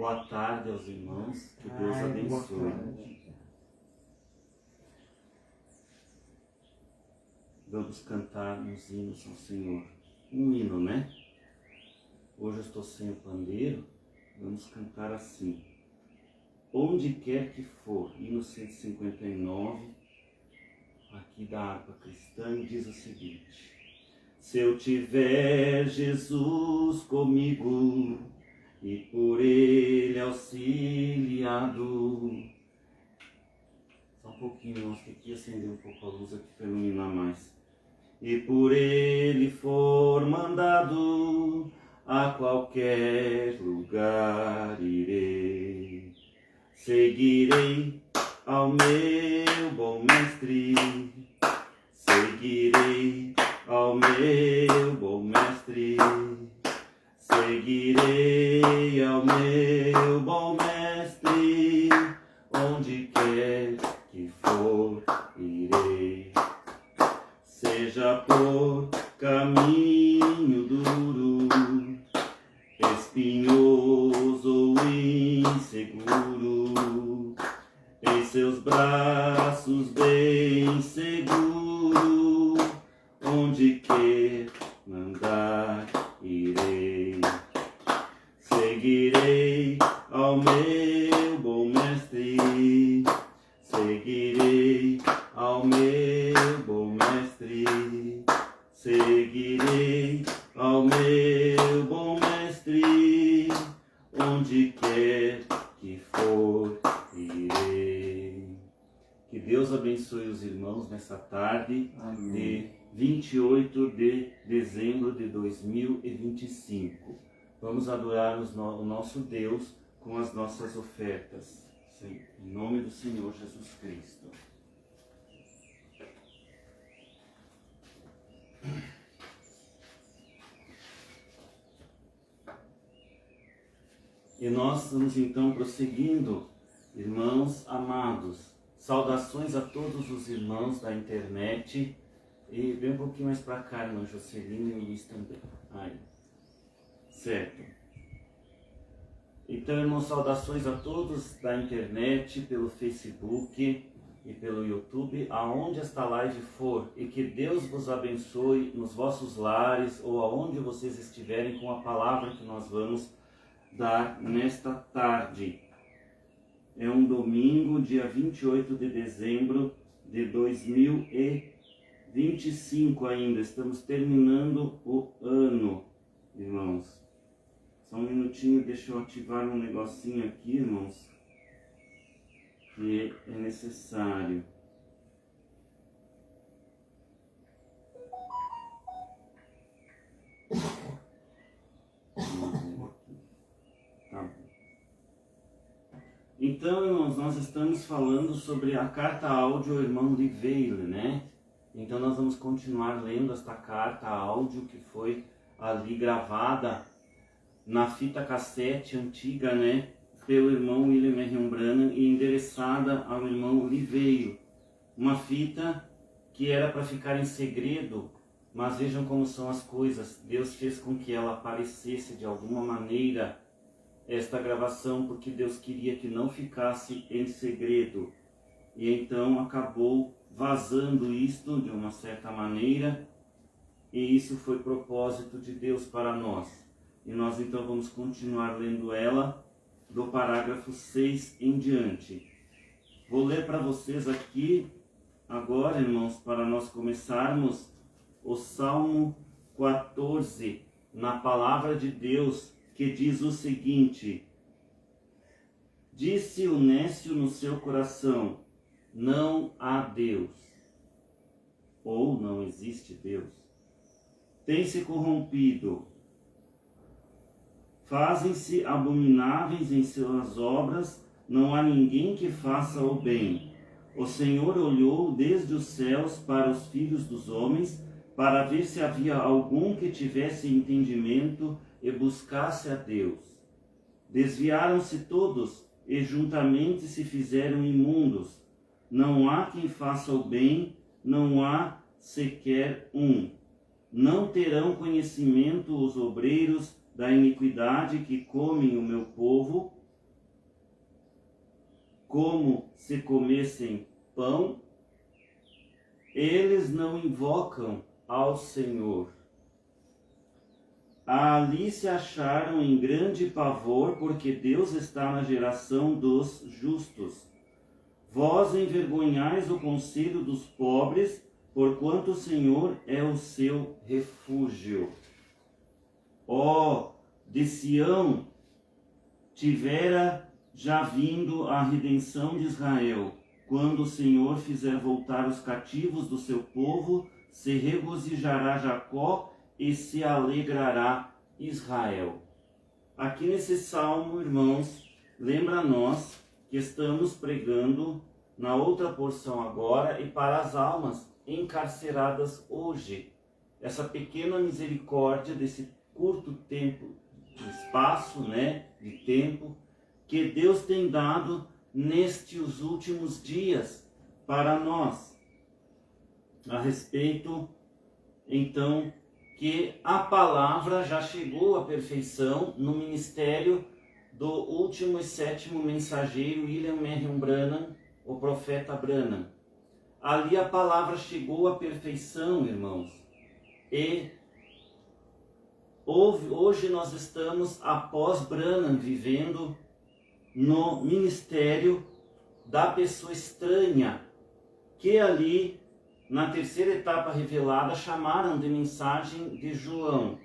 Boa tarde aos irmãos, que Deus abençoe. Vamos cantar uns hinos ao Senhor. Um hino, né? Hoje eu estou sem o pandeiro, vamos cantar assim. Onde quer que for, hino 159, aqui da harpa cristã, diz o seguinte. Se eu tiver Jesus comigo e por Ele auxiliado. Só um pouquinho, irmãos, que aqui acender um pouco a luz aqui para iluminar mais. E por Ele for mandado, a qualquer lugar irei. Seguirei ao meu bom mestre, seguirei ao meu bom mestre, seguirei ao meu bom mestre, onde quer que for, irei. Seja por caminho duro, espinhoso ou inseguro, em seus braços bem seguro, onde quer mandar, irei. Seguirei ao meu bom mestre, seguirei ao meu bom mestre, seguirei ao meu bom mestre, onde quer que for, irei. Que Deus abençoe os irmãos nessa tarde. Amém. De 28 de dezembro de 2025. Vamos adorar o nosso Deus com as nossas ofertas. Sim, em nome do Senhor Jesus Cristo. E nós estamos então prosseguindo, irmãos amados. Saudações a todos os irmãos da internet. E vem um pouquinho mais para cá, irmã Jocelina e o Luiz também. Aí. Certo. Então, irmãos, saudações a todos da internet, pelo Facebook e pelo YouTube, aonde esta live for, e que Deus vos abençoe nos vossos lares ou aonde vocês estiverem com a palavra que nós vamos dar nesta tarde. É um domingo, dia 28 de dezembro de 2025 ainda. Estamos terminando o ano, irmãos. Só um minutinho, deixa eu ativar um negocinho aqui, irmãos, que é necessário. Tá bom. Então, irmãos, nós estamos falando sobre a carta áudio ao irmão Liveiro, né? Então nós vamos continuar lendo esta carta áudio que foi ali gravada na fita cassete antiga, né, pelo irmão William Marion Branham e endereçada ao irmão Liveiro. Uma fita que era para ficar em segredo, mas vejam como são as coisas. Deus fez com que ela aparecesse de alguma maneira, esta gravação, porque Deus queria que não ficasse em segredo. E então acabou vazando isto de uma certa maneira, e isso foi propósito de Deus para nós. E nós então vamos continuar lendo ela do parágrafo 6 em diante. Vou ler para vocês aqui agora, irmãos, para nós começarmos o Salmo 14, na palavra de Deus, que diz o seguinte: Disse o nécio no seu coração, não há Deus, ou não existe Deus. Tem-se corrompido, fazem-se abomináveis em suas obras, não há ninguém que faça o bem. O Senhor olhou desde os céus para os filhos dos homens, para ver se havia algum que tivesse entendimento e buscasse a Deus. Desviaram-se todos e juntamente se fizeram imundos. Não há quem faça o bem, não há sequer um. Não terão conhecimento os obreiros da iniquidade que comem o meu povo, como se comessem pão, eles não invocam ao Senhor. Ali se acharam em grande pavor, porque Deus está na geração dos justos. Vós envergonhais o conselho dos pobres, porquanto o Senhor é o seu refúgio. Ó, de Sião tivera já vindo a redenção de Israel. Quando o Senhor fizer voltar os cativos do seu povo, se regozijará Jacó e se alegrará Israel. Aqui nesse salmo, irmãos, lembra nós que estamos pregando na outra porção agora e para as almas encarceradas hoje. Essa pequena misericórdia desse curto tempo, espaço, de tempo, que Deus tem dado nestes últimos dias para nós. A respeito, então, que a palavra já chegou à perfeição no ministério do último e sétimo mensageiro William Marion Branham, o profeta Branham. Ali a palavra chegou à perfeição, irmãos. E hoje nós estamos após Branham, vivendo no ministério da pessoa estranha, que ali na terceira etapa revelada chamaram de mensagem de João.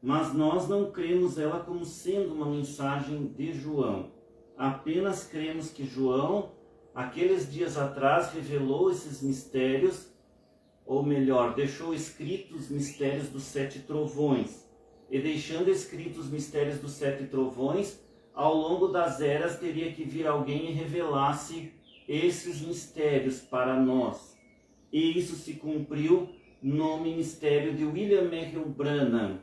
Mas nós não cremos ela como sendo uma mensagem de João. Apenas cremos que João, aqueles dias atrás, revelou esses mistérios, ou melhor, deixou escritos os mistérios dos 7 trovões. E deixando escritos os mistérios dos 7 trovões, ao longo das eras teria que vir alguém e revelasse esses mistérios para nós. E isso se cumpriu no ministério de William Marion Branham.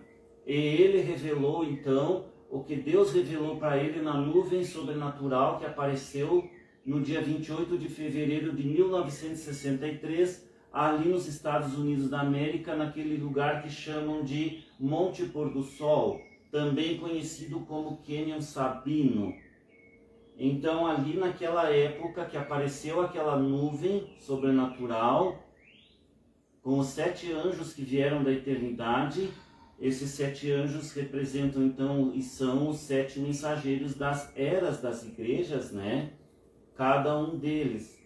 E ele revelou então o que Deus revelou para ele na nuvem sobrenatural que apareceu no dia 28 de fevereiro de 1963, ali nos Estados Unidos da América, naquele lugar que chamam de Monte Pôr do Sol, também conhecido como Canyon Sabino. Então, ali naquela época que apareceu aquela nuvem sobrenatural, com os 7 anjos que vieram da eternidade, esses 7 anjos representam então e são os 7 mensageiros das eras das igrejas, Cada um deles.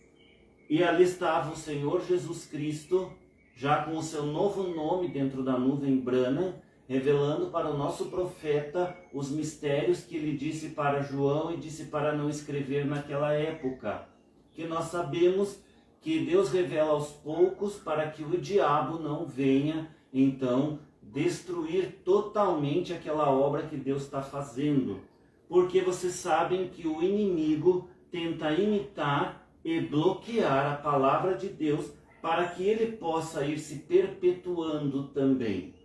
E ali estava o Senhor Jesus Cristo, já com o seu novo nome dentro da nuvem Branham, revelando para o nosso profeta os mistérios que ele disse para João e disse para não escrever naquela época. Que nós sabemos que Deus revela aos poucos para que o diabo não venha, então, destruir totalmente aquela obra que Deus está fazendo. Porque vocês sabem que o inimigo tenta imitar e bloquear a palavra de Deus para que ele possa ir se perpetuando também.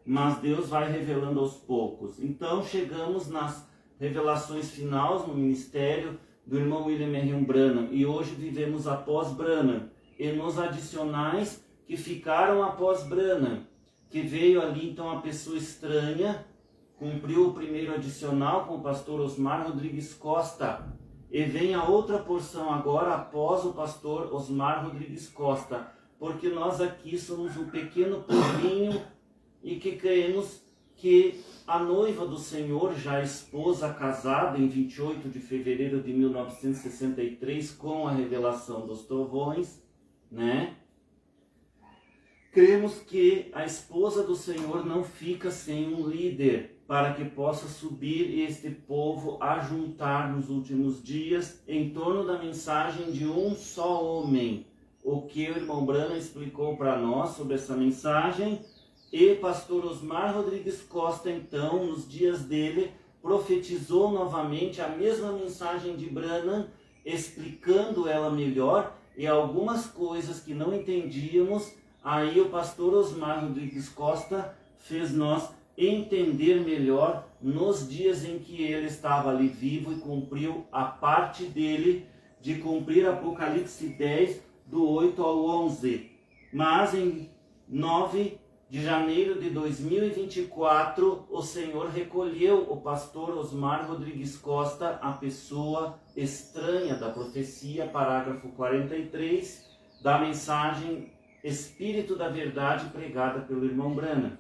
Mas Deus vai revelando aos poucos. Então chegamos nas revelações finais no ministério do irmão William Marion Branham. E hoje vivemos após Branham. E nos adicionais que ficaram após Branham. Que veio ali então a pessoa estranha, cumpriu o primeiro adicional com o pastor Osmar Rodrigues Costa. E vem a outra porção agora após o pastor Osmar Rodrigues Costa. Porque nós aqui somos um pequeno povinho e que cremos que a noiva do Senhor, já esposa casada em 28 de fevereiro de 1963, com a revelação dos trovões, Cremos que a esposa do Senhor não fica sem um líder, para que possa subir este povo a juntar nos últimos dias em torno da mensagem de um só homem. O que o irmão Branham explicou para nós sobre essa mensagem. E pastor Osmar Rodrigues Costa, então, nos dias dele, profetizou novamente a mesma mensagem de Branham, explicando ela melhor e algumas coisas que não entendíamos. Aí o pastor Osmar Rodrigues Costa fez nós entender melhor nos dias em que ele estava ali vivo e cumpriu a parte dele de cumprir Apocalipse 10, do 8 ao 11. Mas em 9 de janeiro de 2024, o Senhor recolheu o pastor Osmar Rodrigues Costa, a pessoa estranha da profecia, parágrafo 43, da mensagem Espírito da Verdade pregada pelo irmão Branham.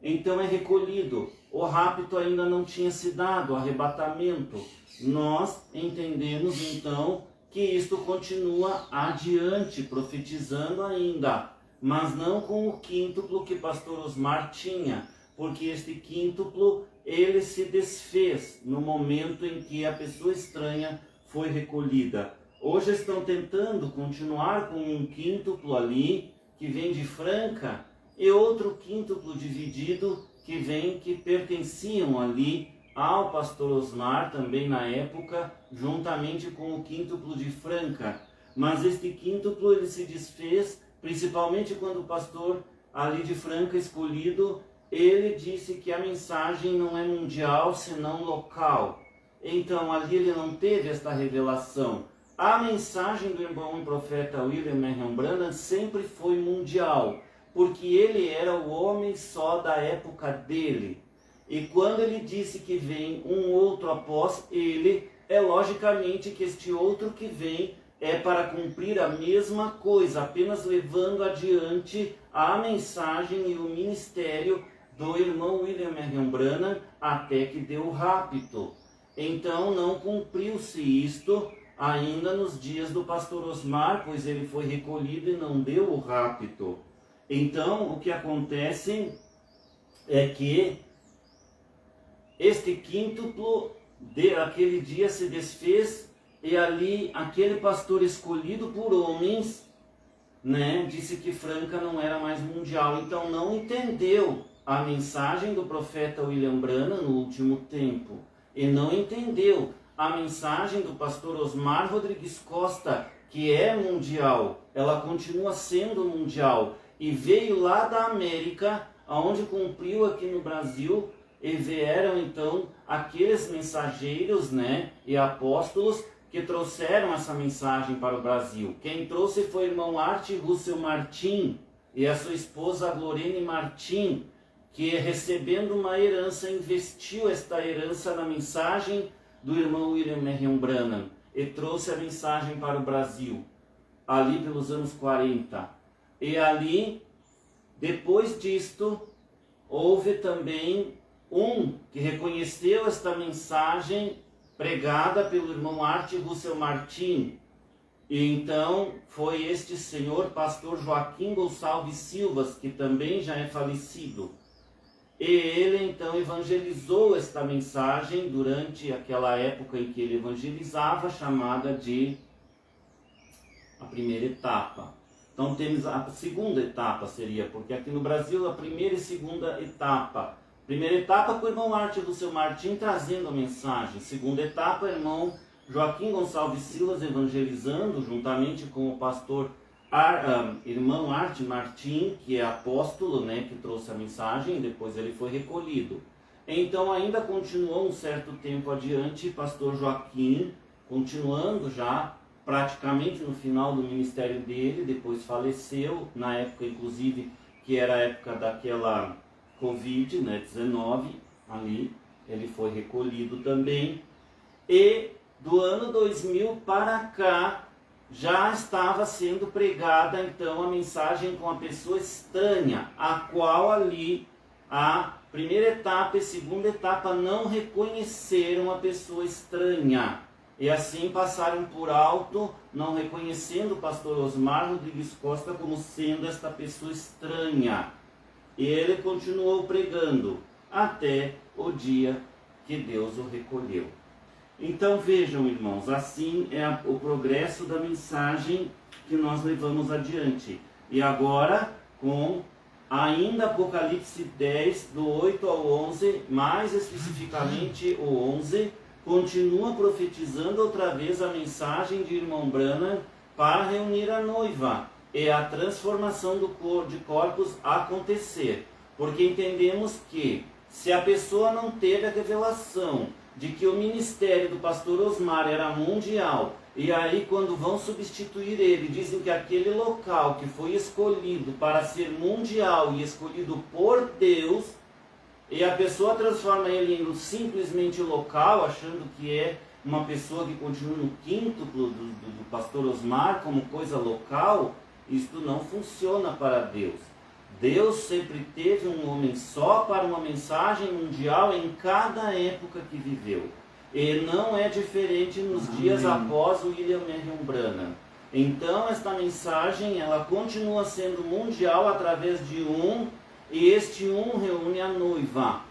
Então é recolhido. O rapto ainda não tinha se dado, o arrebatamento. Nós entendemos então que isto continua adiante, profetizando ainda, mas não com o quíntuplo que pastor Osmar tinha, porque este quíntuplo ele se desfez no momento em que a pessoa estranha foi recolhida. Hoje estão tentando continuar com um quíntuplo ali, que vem de Franca, e outro quíntuplo dividido, que pertenciam ali ao pastor Osmar, também na época, juntamente com o quíntuplo de Franca. Mas este quíntuplo ele se desfez, principalmente quando o pastor ali de Franca escolhido, ele disse que a mensagem não é mundial, senão local. Então ali ele não teve esta revelação. A mensagem do irmão e profeta William Marion Branham sempre foi mundial, porque ele era o homem só da época dele. E quando ele disse que vem um outro após ele, é logicamente que este outro que vem é para cumprir a mesma coisa, apenas levando adiante a mensagem e o ministério do irmão William Marion Branham até que deu o rapto. Então não cumpriu-se isto ainda nos dias do pastor Osmar, pois ele foi recolhido e não deu o rapto. Então o que acontece é que este quíntuplo daquele dia se desfez, e ali aquele pastor escolhido por homens, disse que Franca não era mais mundial. Então não entendeu a mensagem do profeta William Branham no último tempo, e não entendeu a mensagem do pastor Osmar Rodrigues Costa, que é mundial. Ela continua sendo mundial, e veio lá da América, onde cumpriu aqui no Brasil, e vieram então aqueles mensageiros, e apóstolos que trouxeram essa mensagem para o Brasil. Quem trouxe foi o irmão Art Russell Martin e a sua esposa Glorene Martin, que recebendo uma herança, investiu esta herança na mensagem do irmão William Marion Branham e trouxe a mensagem para o Brasil, ali pelos anos 40. E ali, depois disto, houve também um que reconheceu esta mensagem pregada pelo irmão Art Russell Martin. E então foi este senhor, pastor Joaquim Gonçalves Silvas, que também já é falecido. E ele então evangelizou esta mensagem durante aquela época em que ele evangelizava, chamada de a primeira etapa. Então temos a segunda etapa, seria, porque aqui no Brasil a primeira e segunda etapa. Primeira etapa com o irmão Art Russell Martin trazendo a mensagem. Segunda etapa, o irmão Joaquim Gonçalves Silas evangelizando, juntamente com o pastor irmão Art Martin, que é apóstolo, que trouxe a mensagem, e depois ele foi recolhido. Então ainda continuou um certo tempo adiante, pastor Joaquim, continuando já praticamente no final do ministério dele, depois faleceu, na época inclusive que era a época daquela Covid-19, ali ele foi recolhido também. E do ano 2000 para cá já estava sendo pregada então a mensagem com a pessoa estranha, a qual ali a primeira etapa e segunda etapa não reconheceram a pessoa estranha, e assim passaram por alto, não reconhecendo o pastor Osmar Rodrigues Costa como sendo esta pessoa estranha. E ele continuou pregando até o dia que Deus o recolheu. Então vejam, irmãos, assim é o progresso da mensagem que nós levamos adiante. E agora, com ainda Apocalipse 10, do 8 ao 11, mais especificamente o 11, continua profetizando outra vez a mensagem de irmão Branham para reunir a noiva e a transformação de corpos acontecer. Porque entendemos que se a pessoa não teve a revelação de que o ministério do pastor Osmar era mundial E aí, quando vão substituir ele, dizem que aquele local que foi escolhido para ser mundial e escolhido por Deus, e a pessoa transforma ele em simplesmente local, achando que é uma pessoa que continua no quíntuplo do pastor Osmar como coisa local, isto não funciona para Deus. Deus sempre teve um homem só para uma mensagem mundial em cada época que viveu. E não é diferente nos dias após o William Marion Branham. Então esta mensagem ela continua sendo mundial através de um, e este um reúne a noiva.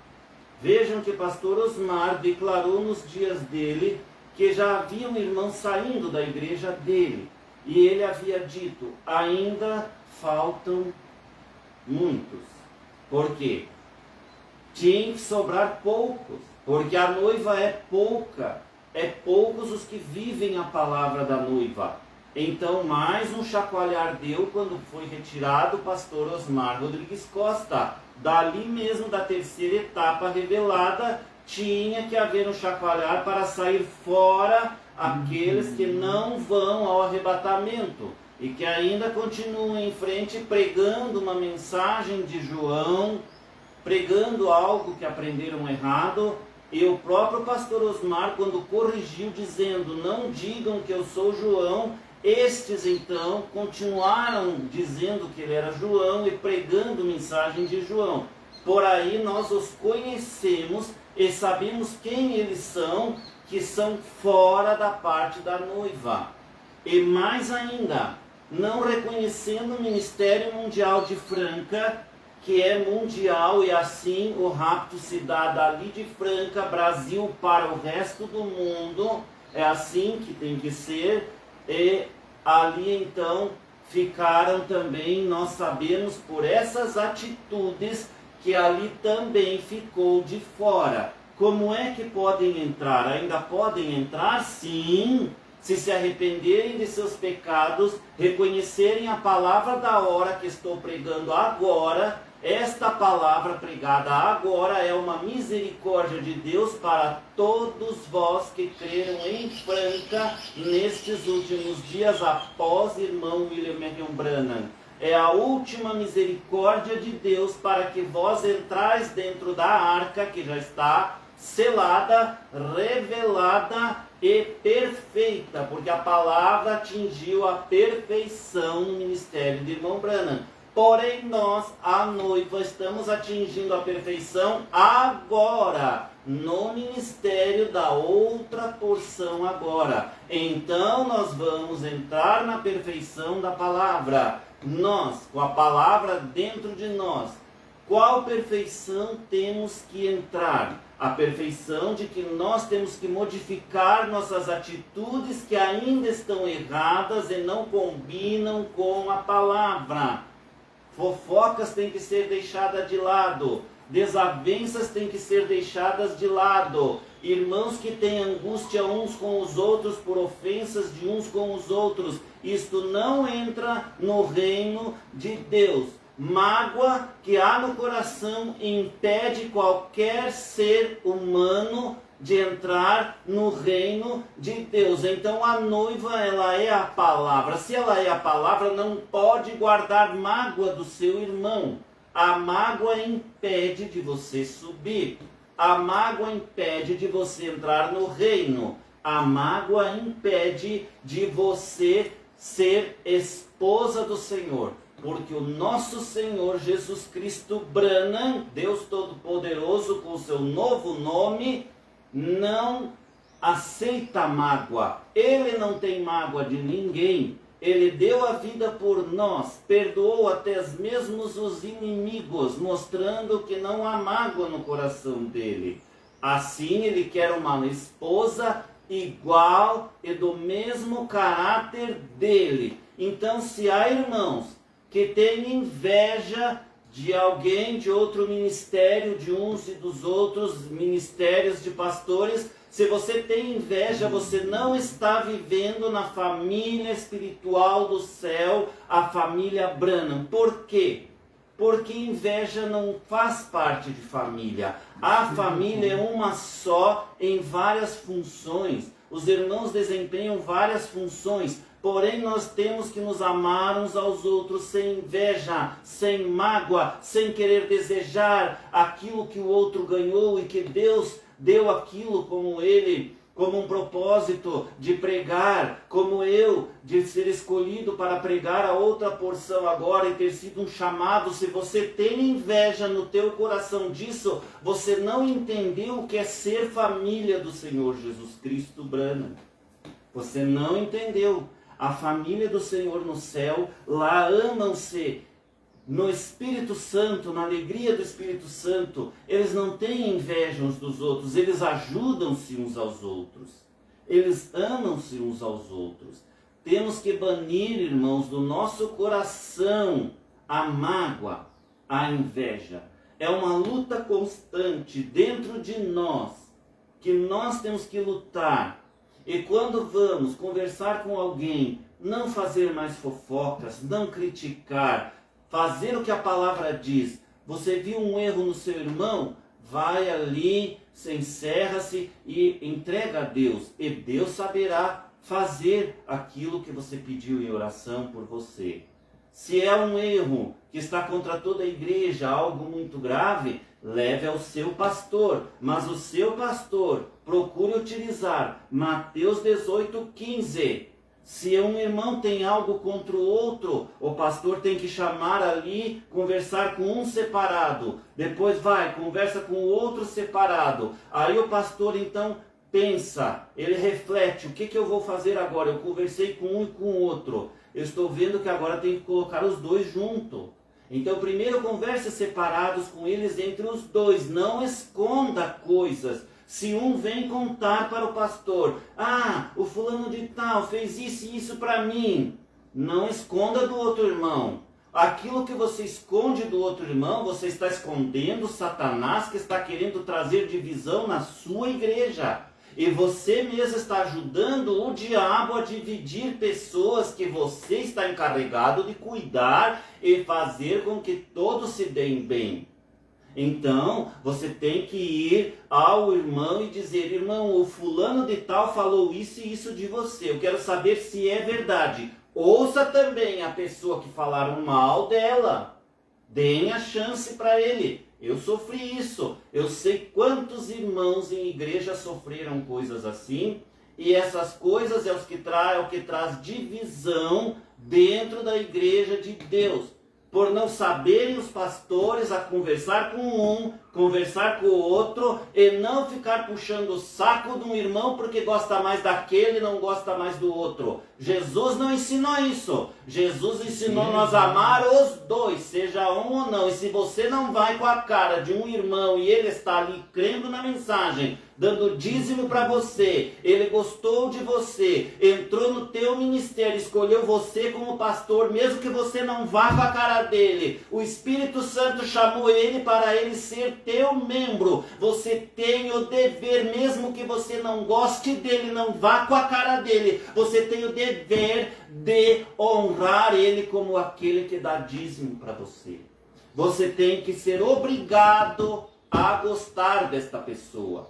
Vejam que pastor Osmar declarou nos dias dele que já havia um irmão saindo da igreja dele. E ele havia dito, ainda faltam muitos. Por quê? Tinha que sobrar poucos. Porque a noiva é pouca. É poucos os que vivem a palavra da noiva. Então mais um chacoalhar deu quando foi retirado o pastor Osmar Rodrigues Costa. Dali mesmo da terceira etapa revelada, tinha que haver um chacoalhar para sair fora aqueles que não vão ao arrebatamento e que ainda continuam em frente pregando uma mensagem de João, pregando algo que aprenderam errado. E o próprio pastor Osmar, quando corrigiu, dizendo, não digam que eu sou João, estes então continuaram dizendo que ele era João e pregando mensagem de João. Por aí nós os conhecemos e sabemos quem eles são, que são fora da parte da noiva. E mais ainda, não reconhecendo o Ministério Mundial de Franca, que é mundial, e assim o rapto se dá dali de Franca, Brasil, para o resto do mundo. É assim que tem que ser. E ali então ficaram também, nós sabemos por essas atitudes, que ali também ficou de fora. Como é que podem entrar? Ainda podem entrar? Sim, se arrependerem de seus pecados, reconhecerem a palavra da hora que estou pregando agora. Esta palavra pregada agora é uma misericórdia de Deus para todos vós que creram em Franca nestes últimos dias após irmão William Marion Branham. É a última misericórdia de Deus para que vós entrais dentro da arca que já está selada, revelada e perfeita, porque a palavra atingiu a perfeição no ministério de irmão Branham. Porém nós, a noiva, estamos atingindo a perfeição agora, no ministério da outra porção agora. Então nós vamos entrar na perfeição da palavra. Nós, com a palavra dentro de nós, qual perfeição temos que entrar? A perfeição de que nós temos que modificar nossas atitudes que ainda estão erradas e não combinam com a palavra. Fofocas têm que ser deixadas de lado. Desavenças têm que ser deixadas de lado. Irmãos que têm angústia uns com os outros por ofensas de uns com os outros. Isto não entra no reino de Deus. Mágoa que há no coração impede qualquer ser humano de entrar no reino de Deus. Então a noiva, ela é a palavra. Se ela é a palavra, não pode guardar mágoa do seu irmão. A mágoa impede de você subir. A mágoa impede de você entrar no reino. A mágoa impede de você ser esposa do Senhor. Porque o nosso Senhor Jesus Cristo Branham, Deus Todo-Poderoso, com o seu novo nome, não aceita mágoa. Ele não tem mágoa de ninguém. Ele deu a vida por nós, perdoou até mesmo os inimigos, mostrando que não há mágoa no coração dele. Assim ele quer uma esposa igual e do mesmo caráter dele. Então, se há irmãos que têm inveja de alguém, de outro ministério, de uns e dos outros ministérios de pastores, se você tem inveja, você não está vivendo na família espiritual do céu, a família Branham. Por quê? Porque inveja não faz parte de família. A família é uma só em várias funções. Os irmãos desempenham várias funções. Porém, nós temos que nos amar uns aos outros sem inveja, sem mágoa, sem querer desejar aquilo que o outro ganhou e que Deus deu aquilo como um propósito de pregar, como eu, de ser escolhido para pregar a outra porção agora e ter sido um chamado. Se você tem inveja no teu coração disso, você não entendeu o que é ser família do Senhor Jesus Cristo, Branham. Você não entendeu. A família do Senhor no céu, lá amam-se no Espírito Santo, na alegria do Espírito Santo. Eles não têm inveja uns dos outros, eles ajudam-se uns aos outros. Eles amam-se uns aos outros. Temos que banir, irmãos, do nosso coração a mágoa, a inveja. É uma luta constante dentro de nós, que nós temos que lutar. E quando vamos conversar com alguém, não fazer mais fofocas, não criticar, fazer o que a palavra diz. Você viu um erro no seu irmão? Vai ali, se encerra-se e entrega a Deus. E Deus saberá fazer aquilo que você pediu em oração por você. Se é um erro que está contra toda a igreja, algo muito grave, leve ao seu pastor. Mas o seu pastor procure utilizar Mateus 18:15. Se um irmão tem algo contra o outro, o pastor tem que chamar ali, conversar com um separado. Depois conversa com o outro separado. Aí o pastor então pensa, ele reflete, o que eu vou fazer agora? Eu conversei com um e com o outro. Eu estou vendo que agora tem que colocar os dois juntos. Então primeiro converse separados com eles entre os dois. Não esconda coisas. Se um vem contar para o pastor, o fulano de tal fez isso e isso para mim. Não esconda do outro irmão. Aquilo que você esconde do outro irmão, você está escondendo Satanás, que está querendo trazer divisão na sua igreja. E você mesmo está ajudando o diabo a dividir pessoas que você está encarregado de cuidar e fazer com que todos se deem bem. Então, você tem que ir ao irmão e dizer, irmão, o fulano de tal falou isso e isso de você. Eu quero saber se é verdade. Ouça também a pessoa que falaram mal dela. Deem a chance para ele. Eu sofri isso. Eu sei quantos irmãos em igreja sofreram coisas assim. E essas coisas é o que traz divisão dentro da igreja de Deus. Por não saberem os pastores a conversar com um, conversar com o outro, e não ficar puxando o saco de um irmão porque gosta mais daquele e não gosta mais do outro. Jesus não ensinou isso. Jesus ensinou nós a amar os dois, seja um ou não. E se você não vai com a cara de um irmão e ele está ali crendo na mensagem, dando dízimo para você, ele gostou de você, entrou no teu ministério, escolheu você como pastor, mesmo que você não vá com a cara dele, o Espírito Santo chamou ele para ele ser teu membro. Você tem o dever, mesmo que você não goste dele, não vá com a cara dele, você tem o dever de honrar ele como aquele que dá dízimo para você. Você tem que ser obrigado a gostar desta pessoa.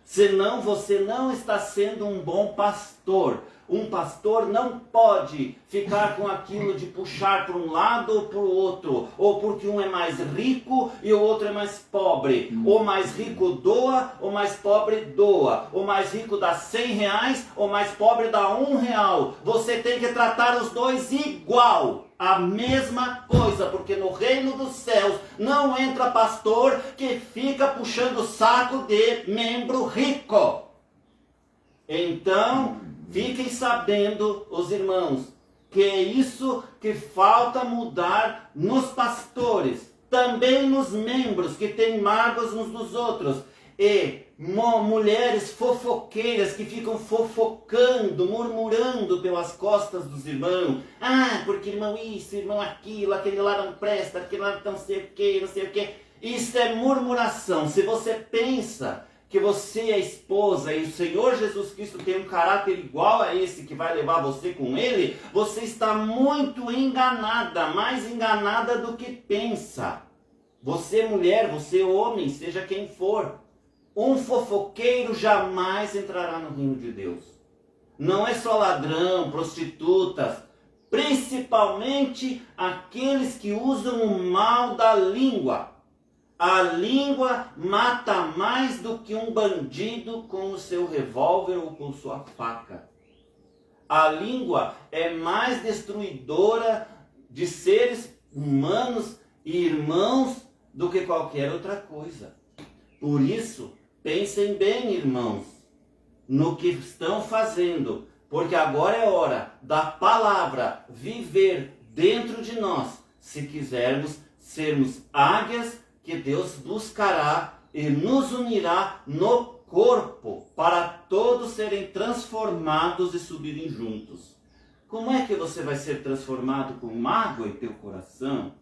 Senão você não está sendo um bom pastor. Um pastor não pode ficar com aquilo de puxar para um lado ou para o outro. Ou porque um é mais rico e o outro é mais pobre. O mais rico doa, o mais pobre doa. O mais rico dá 100 reais, o mais pobre dá R$1. Você tem que tratar os dois igual. A mesma coisa, porque no reino dos céus não entra pastor que fica puxando o saco de membro rico. Então, fiquem sabendo, os irmãos, que é isso que falta mudar nos pastores, também nos membros que têm mágoas uns dos outros. E mulheres fofoqueiras que ficam fofocando, murmurando pelas costas dos irmãos. Porque irmão isso, irmão aquilo, aquele lá não presta, aquele lá não sei o que, não sei o que. Isso é murmuração. Se você pensa que você é esposa e o Senhor Jesus Cristo tem um caráter igual a esse que vai levar você com Ele, você está muito enganada, mais enganada do que pensa. Você mulher, você homem, seja quem for, um fofoqueiro jamais entrará no reino de Deus. Não é só ladrão, prostitutas, principalmente aqueles que usam o mal da língua. A língua mata mais do que um bandido com o seu revólver ou com sua faca. A língua é mais destruidora de seres humanos e irmãos do que qualquer outra coisa. Por isso, pensem bem, irmãos, no que estão fazendo, porque agora é hora da palavra viver dentro de nós, se quisermos sermos águias que Deus buscará e nos unirá no corpo para todos serem transformados e subirem juntos. Como é que você vai ser transformado com mágoa em teu coração,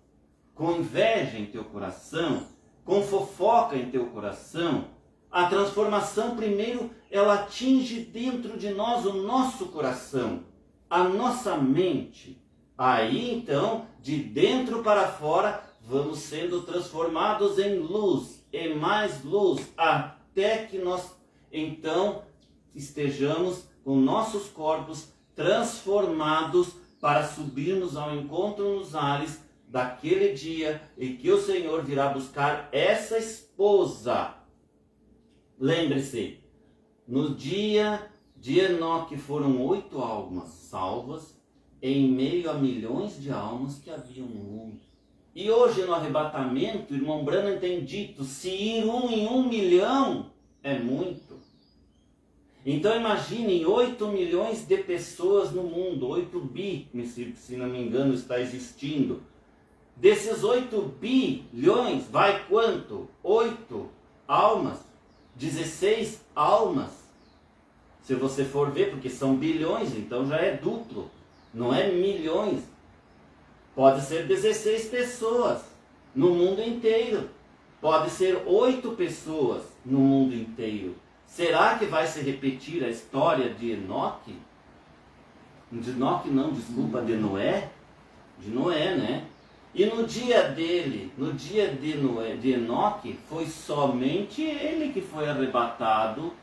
com inveja em teu coração, com fofoca em teu coração? A transformação primeiro ela atinge dentro de nós o nosso coração, a nossa mente. Aí então, de dentro para fora, vamos sendo transformados em luz, e mais luz, até que nós, então, estejamos com nossos corpos transformados para subirmos ao encontro nos ares daquele dia em que o Senhor virá buscar essa esposa. Lembre-se, no dia de Enoque foram 8 almas salvas, em meio a milhões de almas que haviam no mundo. E hoje no arrebatamento, o irmão Branham tem dito, se ir 1 em 1 milhão é muito. Então imaginem 8 milhões de pessoas no mundo, 8 bi, se não me engano, está existindo. Desses 8 bilhões, vai quanto? 8 almas, 16 almas. Se você for ver, porque são bilhões, então já é duplo, não é milhões. Pode ser 16 pessoas no mundo inteiro. Pode ser 8 pessoas no mundo inteiro. Será que vai se repetir a história de Enoque? De Enoque não, desculpa, de Noé? De Noé, né? E no dia dele, no dia de Enoque, foi somente ele que foi arrebatado.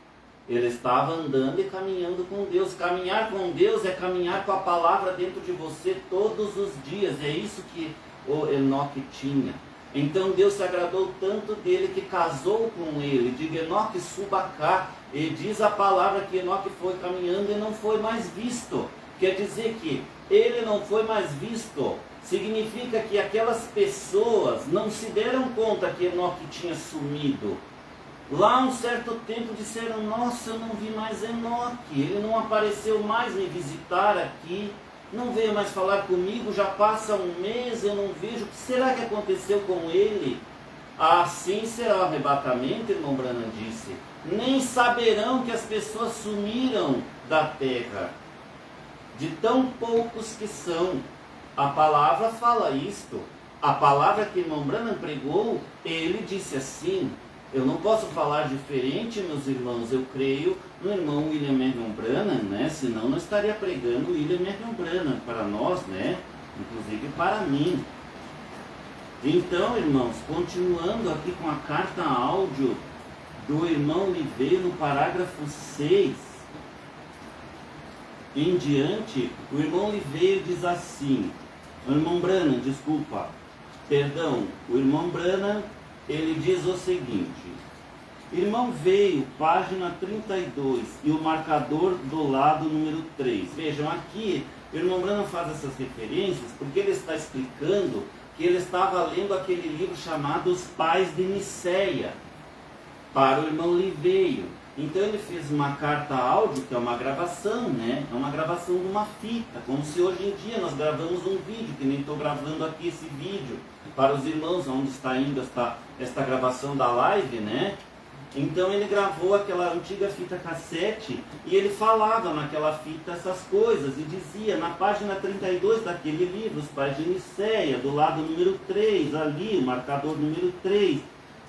Ele estava andando e caminhando com Deus. Caminhar com Deus é caminhar com a palavra dentro de você todos os dias. É isso que o Enoque tinha. Então Deus se agradou tanto dele que casou com ele. Diga, Enoque, suba cá. E diz a palavra que Enoque foi caminhando e não foi mais visto. Quer dizer que ele não foi mais visto. Significa que aquelas pessoas não se deram conta que Enoque tinha sumido. Lá um certo tempo disseram, nossa, eu não vi mais Enoque, ele não apareceu mais me visitar aqui, não veio mais falar comigo, já passa um mês, eu não vejo, o que será que aconteceu com ele? Assim será o arrebatamento, irmão Branham disse, nem saberão que as pessoas sumiram da terra, de tão poucos que são. A palavra fala isto, a palavra que irmão Branham pregou, ele disse assim. Eu não posso falar diferente, meus irmãos, eu creio no irmão William Marion Branham, né? Senão não estaria pregando William Marion Branham para nós, né? Inclusive para mim. Então, irmãos, continuando aqui com a carta áudio do irmão Liveiro, no parágrafo 6 em diante, o irmão Liveiro diz assim, o irmão Branham, o irmão Branham, ele diz o seguinte, irmão veio, página 32, e o marcador do lado número 3. Vejam, aqui, o irmão Branham faz essas referências, porque ele está explicando que ele estava lendo aquele livro chamado Os Pais de Nicéia, para o irmão Liveiro. Então ele fez uma carta áudio, que é uma gravação, né? É uma gravação de uma fita, como se hoje em dia nós gravamos um vídeo, que nem estou gravando aqui esse vídeo, para os irmãos, onde está indo esta gravação da live, né? Então ele gravou aquela antiga fita cassete e ele falava naquela fita essas coisas e dizia na página 32 daquele livro, Os Pais de Nicéia, do lado número 3, ali, o marcador número 3,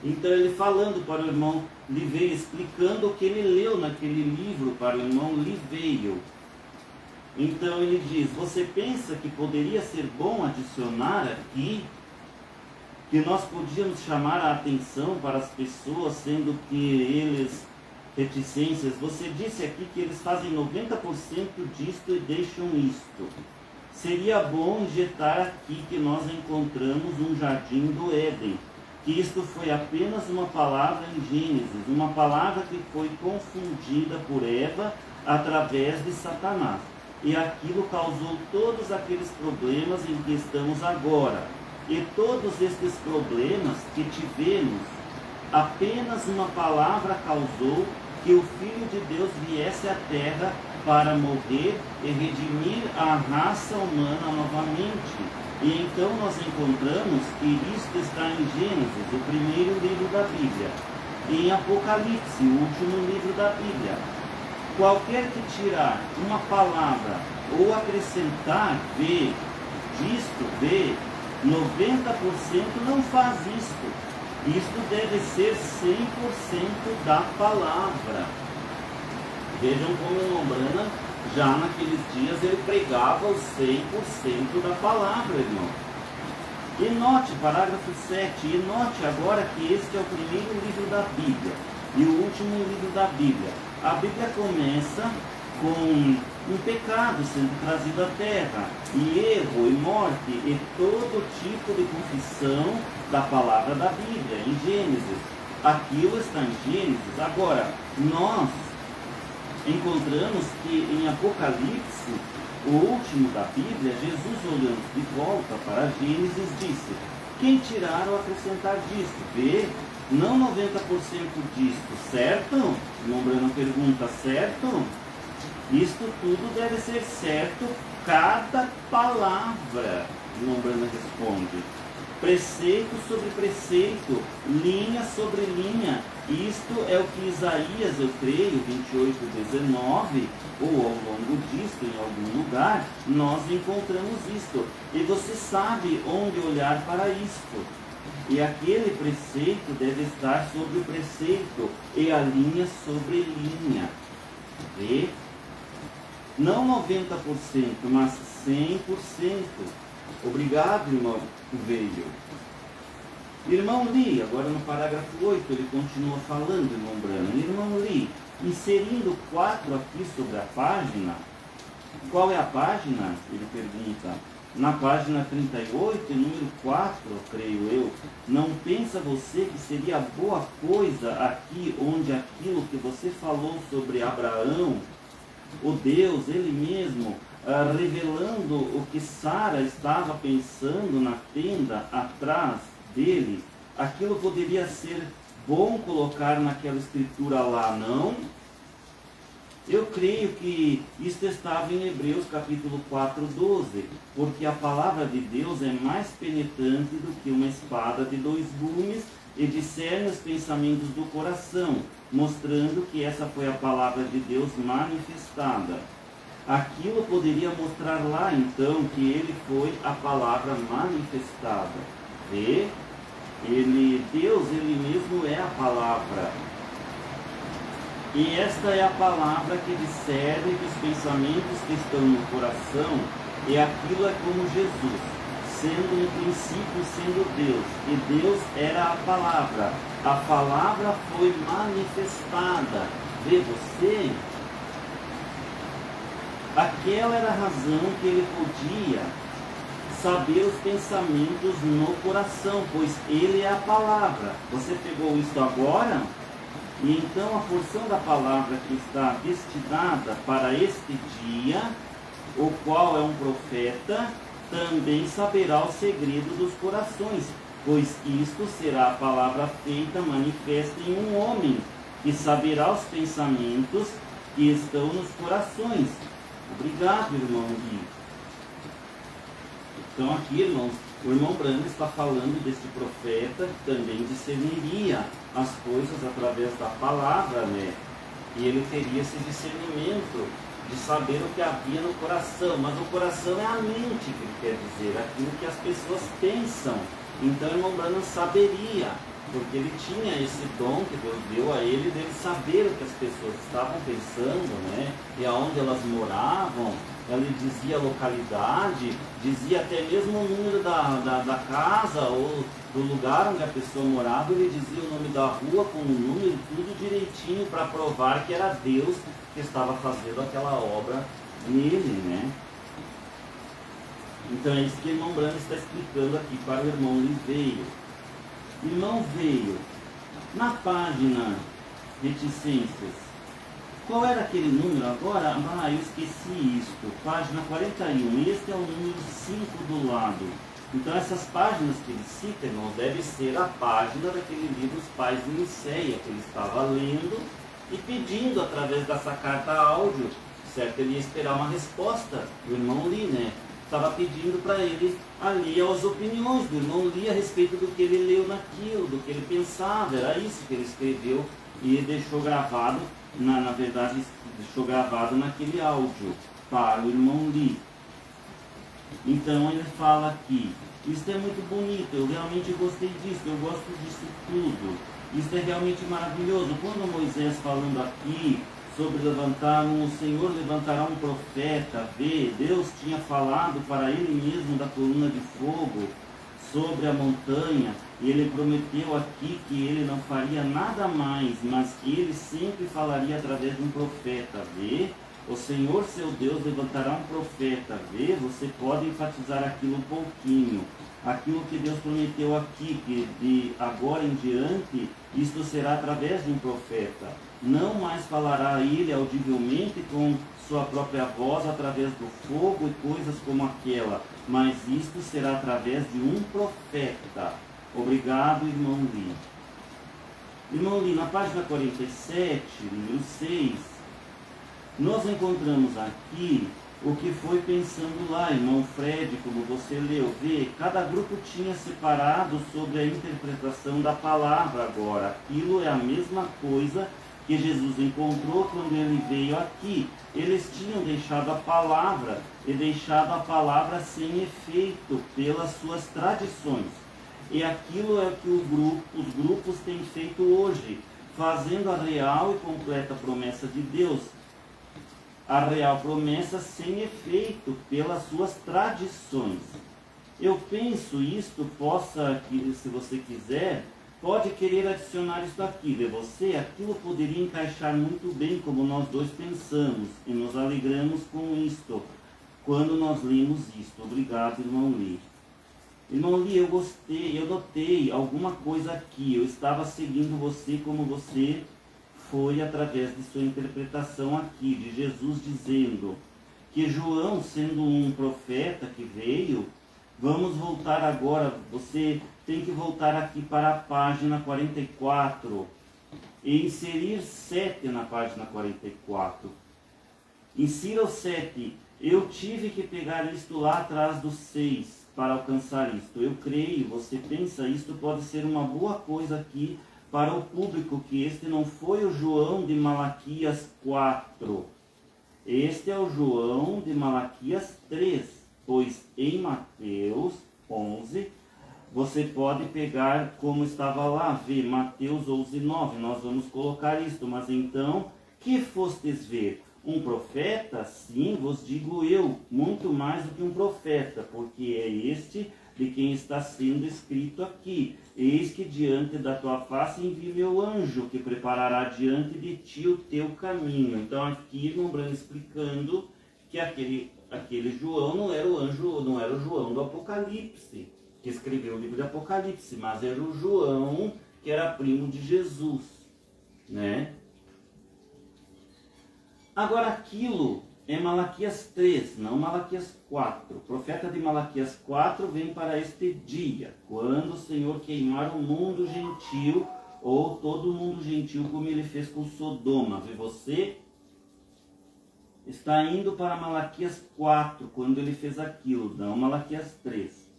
Então ele falando para o irmão Liveio, explicando o que ele leu naquele livro para o irmão Liveio. Então ele diz: você pensa que poderia ser bom adicionar aqui que nós podíamos chamar a atenção para as pessoas, sendo que eles reticências? Você disse aqui que eles fazem 90% disto e deixam isto. Seria bom injetar aqui que nós encontramos um jardim do Éden, que isto foi apenas uma palavra em Gênesis, uma palavra que foi confundida por Eva através de Satanás. E aquilo causou todos aqueles problemas em que estamos agora. E todos estes problemas que tivemos, apenas uma palavra causou que o Filho de Deus viesse à Terra para morrer e redimir a raça humana novamente. E então nós encontramos que isto está em Gênesis, o primeiro livro da Bíblia, e em Apocalipse, o último livro da Bíblia. Qualquer que tirar uma palavra ou acrescentar B, disto, B, 90% não faz isto. Isto deve ser 100% da palavra. Vejam como o irmão Branham, já naqueles dias, ele pregava os 100% da palavra, irmão. E note, parágrafo 7, e note agora que este é o primeiro livro da Bíblia e o último livro da Bíblia. A Bíblia começa com um pecado sendo trazido à terra, e erro, e morte, e todo tipo de confissão da palavra da Bíblia, em Gênesis. Aquilo está em Gênesis. Agora, nós encontramos que em Apocalipse, o último da Bíblia, Jesus, olhando de volta para Gênesis, disse: quem tirar ou acrescentar disto? Vê, não 90% disto, certo? O irmão Branham pergunta, certo? Isto tudo deve ser certo, cada palavra. O irmão Branham responde: preceito sobre preceito, linha sobre linha. Isto é o que Isaías, eu creio, 28:19, ou ao longo disto, em algum lugar, nós encontramos isto. E você sabe onde olhar para isto. E aquele preceito deve estar sobre o preceito, e a linha sobre linha. Vê? Não 90%, mas 100%. Obrigado, irmão Veio. Irmão Lee, agora no parágrafo 8, ele continua falando, irmão Branham. Irmão Lee, inserindo 4 aqui sobre a página. Qual é a página? Ele pergunta. Na página 38, número 4, creio eu. Não pensa você que seria boa coisa aqui, onde aquilo que você falou sobre Abraão, o Deus, ele mesmo, revelando o que Sara estava pensando na tenda atrás dele, aquilo poderia ser bom colocar naquela escritura lá, não? Eu creio que isto estava em Hebreus capítulo 4:12, porque a palavra de Deus é mais penetrante do que uma espada de 2 gumes e discerne os pensamentos do coração, mostrando que essa foi a palavra de Deus manifestada. Aquilo poderia mostrar lá, então, que ele foi a palavra manifestada. E Deus, ele mesmo é a palavra. E esta é a palavra que discerne que os pensamentos que estão no coração, e aquilo é como Jesus, sendo no princípio, sendo Deus. E Deus era a palavra foi manifestada. Vê você? Aquela era a razão que ele podia saber os pensamentos no coração, pois ele é a palavra. Você pegou isso agora? E então a porção da palavra que está destinada para este dia, o qual é um profeta, também saberá o segredo dos corações, pois isto será a palavra feita manifesta em um homem, que saberá os pensamentos que estão nos corações. Obrigado, irmão Gui. Então aqui, irmãos, o irmão Branham está falando desse profeta que também discerniria as coisas através da palavra, né? E ele teria esse discernimento de saber o que havia no coração. Mas o coração é a mente, que ele quer dizer, aquilo que as pessoas pensam. Então o irmão Branham saberia porque ele tinha esse dom que Deus deu a ele, dele saber o que as pessoas estavam pensando, né? E aonde elas moravam. Ele dizia a localidade, dizia até mesmo o número da casa ou do lugar onde a pessoa morava. Ele dizia o nome da rua com o número, tudo direitinho, para provar que era Deus que estava fazendo aquela obra nele, né? Então é isso que o irmão Branham está explicando aqui para o irmão Liveiro. Irmão Veio, na página Reticências, qual era aquele número agora? Ah, eu esqueci isto. Página 41. Este é o número 5 do lado. Então essas páginas que ele cita, irmão, deve ser a página daquele livro Os Pais de Niceia, que ele estava lendo e pedindo através dessa carta áudio, certo? Ele ia esperar uma resposta do irmão Lee, né? Estava pedindo para ele ali as opiniões do irmão Lee a respeito do que ele leu naquilo, do que ele pensava. Era isso que ele escreveu e deixou gravado, na verdade, deixou gravado naquele áudio para o irmão Lee. Então ele fala aqui, isso é muito bonito, eu realmente gostei disso, eu gosto disso tudo. Isso é realmente maravilhoso. Quando Moisés falando aqui sobre o Senhor levantará um profeta, vê, Deus tinha falado para ele mesmo da coluna de fogo sobre a montanha, e ele prometeu aqui que ele não faria nada mais, mas que ele sempre falaria através de um profeta, vê? O Senhor seu Deus levantará um profeta, vê? Você pode enfatizar aquilo um pouquinho. Aquilo que Deus prometeu aqui, que de agora em diante, isto será através de um profeta. Não mais falará ele audivelmente com sua própria voz através do fogo e coisas como aquela, mas isto será através de um profeta. Obrigado, irmão Lee. Irmão Lee, na página 47, número 6, nós encontramos aqui o que foi pensando lá, irmão Fred, como você leu, vê, cada grupo tinha separado sobre a interpretação da palavra agora. Aquilo é a mesma coisa que Jesus encontrou quando ele veio aqui. Eles tinham deixado a palavra e deixado a palavra sem efeito pelas suas tradições. E aquilo é o que os grupos têm feito hoje, fazendo a real e completa promessa de Deus. A real promessa sem efeito pelas suas tradições. Eu penso isto possa, se você quiser, pode querer adicionar isso aqui de você, aquilo poderia encaixar muito bem como nós dois pensamos, e nos alegramos com isto, quando nós lemos isto. Obrigado, irmão Lee. Irmão Lee, eu gostei, eu notei alguma coisa aqui, eu estava seguindo você como você foi através de sua interpretação aqui, de Jesus dizendo que João, sendo um profeta que veio, vamos voltar agora, você tem que voltar aqui para a página 44 e inserir 7 na página 44. Insira o 7. Eu tive que pegar isto lá atrás do 6 para alcançar isto. Eu creio, você pensa, isto pode ser uma boa coisa aqui para o público, que este não foi o João de Malaquias 4. Este é o João de Malaquias 3, pois em Mateus 11, você pode pegar como estava lá, ver Mateus 11, 9, nós vamos colocar isto, mas então, que fostes ver? Um profeta? Sim, vos digo eu, muito mais do que um profeta, porque é este de quem está sendo escrito aqui. Eis que diante da tua face envio meu anjo, que preparará diante de ti o teu caminho. Então aqui, irmão Branham explicando que aquele João não era o anjo, não era o João do Apocalipse, que escreveu o livro de Apocalipse, mas era o João que era primo de Jesus, né? Agora aquilo é Malaquias 3, não Malaquias 4. O profeta de Malaquias 4 vem para este dia, quando o Senhor queimar o mundo gentil, ou todo o mundo gentil, como ele fez com Sodoma. Vê, você está indo para Malaquias 4, quando ele fez aquilo, não Malaquias 3.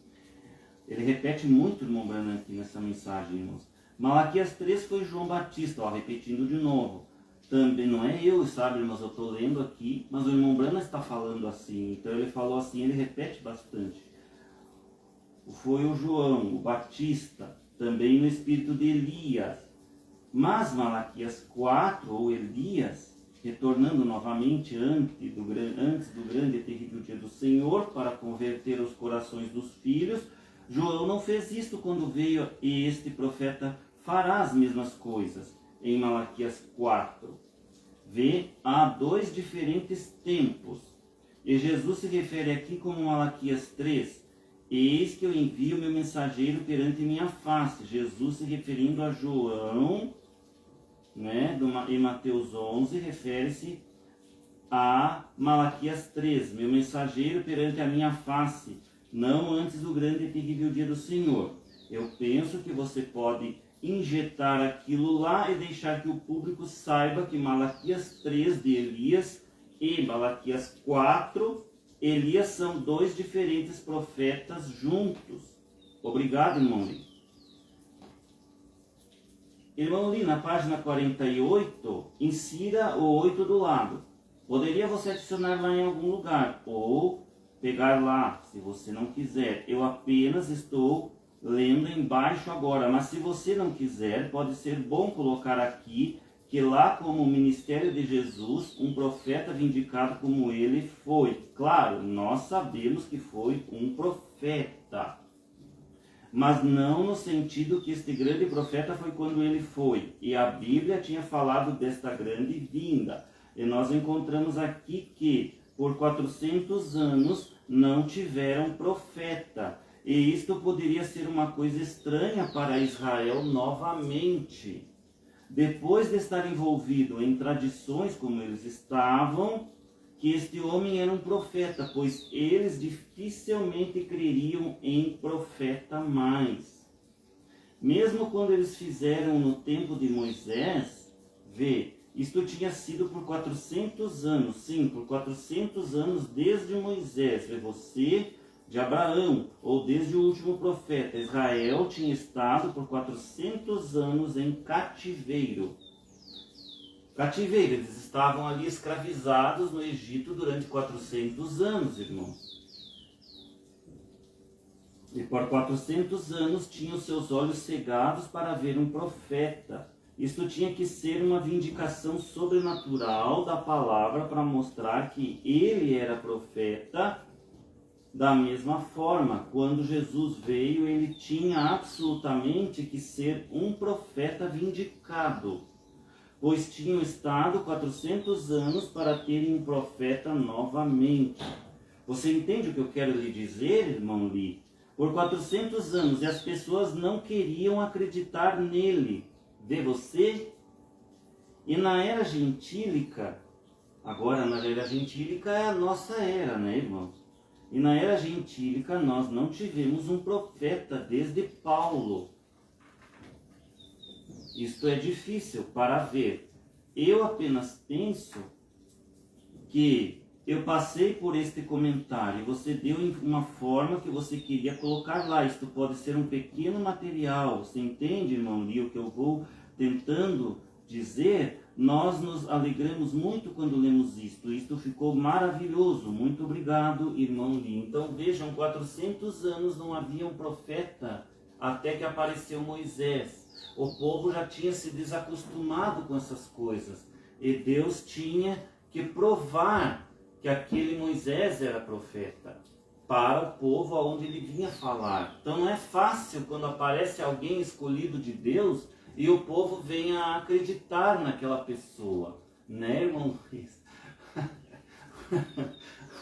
Ele repete muito, irmão Branham, aqui nessa mensagem, irmãos. Malaquias 3 foi João Batista, ó, repetindo de novo. Também não é eu, sabe, irmãos, eu estou lendo aqui, mas o irmão Branham está falando assim, então ele falou assim, ele repete bastante. Foi o João, o Batista, também no espírito de Elias. Mas Malaquias 4, ou Elias, retornando novamente antes do grande e terrível dia do Senhor, para converter os corações dos filhos, João não fez isto quando veio, e este profeta fará as mesmas coisas. Em Malaquias 4, há dois diferentes tempos. E Jesus se refere aqui como Malaquias 3. Eis que eu envio meu mensageiro perante minha face. Jesus se referindo a João, né, em Mateus 11, refere-se a Malaquias 3. Meu mensageiro perante a minha face, não antes do grande e terrível dia do Senhor. Eu penso que você pode injetar aquilo lá e deixar que o público saiba que Malaquias 3 de Elias e Malaquias 4, Elias são dois diferentes profetas juntos. Obrigado, irmão Lee. Irmão Lee, na página 48, insira o 8 do lado. Poderia você adicionar lá em algum lugar, ou pegar lá, se você não quiser. Eu apenas estou lendo embaixo agora, mas se você não quiser, pode ser bom colocar aqui, que lá como o ministério de Jesus, um profeta vindicado como ele foi. Claro, nós sabemos que foi um profeta, mas não no sentido que este grande profeta foi quando ele foi. E a Bíblia tinha falado desta grande vinda. E nós encontramos aqui que por 400 anos não tiveram profeta. E isto poderia ser uma coisa estranha para Israel novamente. Depois de estar envolvido em tradições como eles estavam, que este homem era um profeta, pois eles dificilmente creriam em profeta mais. Mesmo quando eles fizeram no tempo de Moisés, isto tinha sido por 400 anos, sim, por 400 anos desde Moisés, você de Abraão, ou desde o último profeta. Israel tinha estado por 400 anos em cativeiro. Eles estavam ali escravizados no Egito durante 400 anos, irmãos. E por 400 anos tinham seus olhos cegados para ver um profeta. Isto tinha que ser uma vindicação sobrenatural da palavra para mostrar que ele era profeta. Da mesma forma, quando Jesus veio, ele tinha absolutamente que ser um profeta vindicado, pois tinham estado 400 anos para terem um profeta novamente. Você entende o que eu quero lhe dizer, irmão Lee? Por 400 anos, e as pessoas não queriam acreditar nele. Vê você? E na era gentílica, agora na era gentílica é a nossa era, né, irmãos? E na era gentílica nós não tivemos um profeta desde Paulo. Isto é difícil para ver. Eu apenas penso que eu passei por este comentário. Você deu uma forma que você queria colocar lá. Isto pode ser um pequeno material. Você entende, irmão Lee, o que eu vou tentando dizer? Nós nos alegramos muito quando lemos isto. Isto ficou maravilhoso. Muito obrigado, irmão Lee. Então vejam, 400 anos não havia um profeta até que apareceu Moisés. O povo já tinha se desacostumado com essas coisas. E Deus tinha que provar que aquele Moisés era profeta para o povo aonde ele vinha falar. Então não é fácil quando aparece alguém escolhido de Deus e o povo vem a acreditar naquela pessoa, né, irmão Luiz?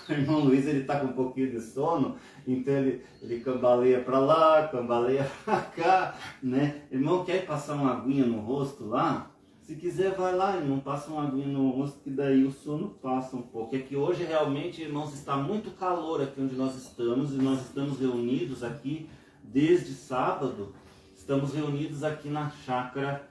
O irmão Luiz, ele está com um pouquinho de sono, então ele cambaleia para lá, cambaleia para cá, né? Irmão, quer passar uma aguinha no rosto lá? Se quiser, vai lá, irmão, passa uma aguinha no rosto, que daí o sono passa um pouco. É que hoje realmente, irmãos, está muito calor aqui onde nós estamos, e nós estamos reunidos aqui desde sábado. Estamos reunidos aqui na chácara